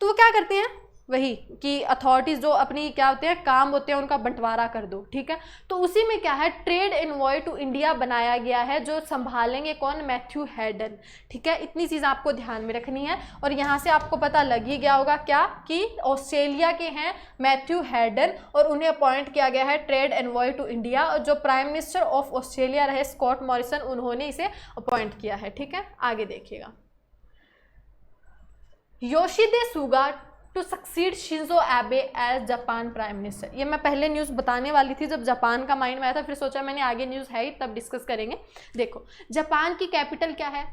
तो वो क्या करते हैं? वही कि अथॉरिटीज जो अपनी क्या होते हैं, काम होते हैं, उनका बंटवारा कर दो, ठीक है। तो उसी में क्या है? ट्रेड एनवॉय टू इंडिया बनाया गया है, जो संभालेंगे कौन? मैथ्यू हैडन, ठीक है। इतनी चीज़ आपको ध्यान में रखनी है। और यहाँ से आपको पता लग ही गया होगा क्या, कि ऑस्ट्रेलिया के हैं मैथ्यू हैडन और उन्हें अपॉइंट किया गया है ट्रेड एनवॉय टू इंडिया। और जो प्राइम मिनिस्टर ऑफ ऑस्ट्रेलिया रहे स्कॉट मॉरिसन, उन्होंने इसे अपॉइंट किया है, ठीक है। आगे देखिएगा, Yoshihide Suga to succeed Shinzo Abe as Japan prime minister. ये मैं पहले न्यूज़ बताने वाली थी, जब जापान का माइंड में आया था, फिर सोचा मैंने आगे न्यूज़ है ही तब डिस्कस करेंगे। देखो, जापान की कैपिटल क्या है?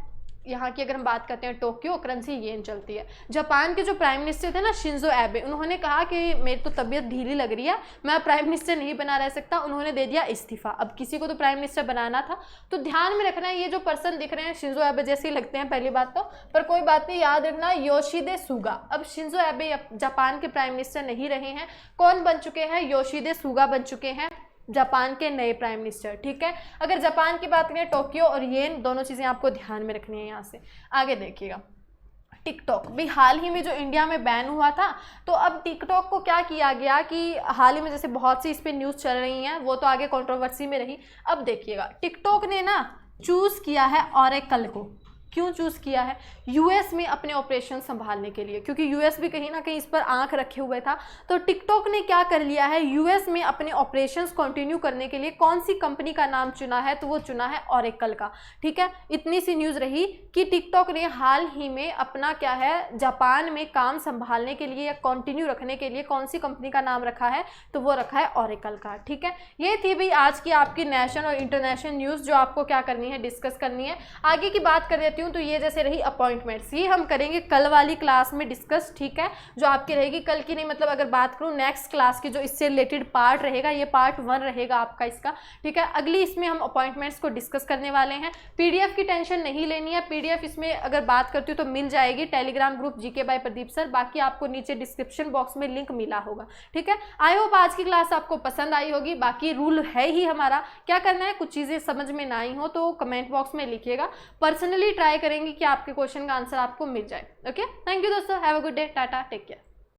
यहाँ की अगर हम बात करते हैं टोक्यो करेंसी येन चलती है। जापान के जो प्राइम मिनिस्टर थे ना शिंजो एबे, उन्होंने कहा कि मेरी तो तबीयत ढीली लग रही है, मैं प्राइम मिनिस्टर नहीं बना रह सकता, उन्होंने दे दिया इस्तीफा। अब किसी को तो प्राइम मिनिस्टर बनाना था, तो ध्यान में रखना है ये जो पर्सन दिख रहे हैं शिंजो एबे जैसे ही लगते हैं पहली बात तो, पर कोई बात नहीं, याद रखना योशिदे सुगा। अब शिंजो एबे जापान के प्राइम मिनिस्टर नहीं रहे हैं, कौन बन चुके हैं? योशिदे सुगा बन चुके हैं जापान के नए प्राइम मिनिस्टर। ठीक है, अगर जापान की बात करें टोक्यो और येन, दोनों चीज़ें आपको ध्यान में रखनी है। यहाँ से आगे देखिएगा, टिकटॉक भी हाल ही में जो इंडिया में बैन हुआ था, तो अब टिकटॉक को क्या किया गया कि हाल ही में जैसे बहुत सी इस पर न्यूज़ चल रही हैं, वो तो आगे कंट्रोवर्सी में रही। अब देखिएगा टिकटॉक ने ना चूज़ किया है ऑरेकल को। क्यों चूज़ किया है? यूएस में अपने ऑपरेशन संभालने के लिए, क्योंकि यूएस भी कहीं ना कहीं इस पर आंख रखे हुए था। तो टिकटॉक ने क्या कर लिया है, यूएस में अपने ऑपरेशंस कंटिन्यू करने के लिए कौन सी कंपनी का नाम चुना है? तो वो चुना है ऑरेकल का। ठीक है, इतनी सी न्यूज़ रही कि टिकटॉक ने हाल ही में अपना क्या है जापान में काम संभालने के लिए या कंटिन्यू रखने के लिए कौन सी कंपनी का नाम रखा है? तो वो रखा है ऑरेकल का। ठीक है, ये थी भाई आज की आपकी नेशनल और इंटरनेशनल न्यूज़ जो आपको क्या करनी है, डिस्कस करनी है। आगे की बात कर देती हूँ, तो ये जैसे रही अपॉइंटमेंट्स, ये हम करेंगे कल वाली क्लास में डिस्कस। ठीक है, जो आपकी रहेगी कल की, नहीं मतलब अगर बात करूँ नेक्स्ट क्लास की जो इससे रिलेटेड पार्ट रहेगा, ये पार्ट 1 रहेगा आपका इसका। ठीक है, अगली इसमें हम अपॉइंटमेंट्स को डिस्कस करने वाले हैं। पीडीएफ की टेंशन नहीं लेनी है, पीडीएफ इसमें अगर बात करती हूँ तो मिल जाएगी Telegram group GK by Pradeep sir, बाकी आपको नीचे डिस्क्रिप्शन बॉक्स में लिंक मिला होगा। ठीक है, आई होप आज की क्लास आपको पसंद आई होगी। बाकी रूल है ही हमारा, क्या करना है, कुछ चीज़ें समझ में ना आई हो तो कमेंट बॉक्स में लिखिएगा, पर्सनली ट्राई करेंगे कि आपके क्वेश्चन का आंसर आपको मिल जाए। ओके, थैंक यू दोस्तों, have a good day, tata, take care.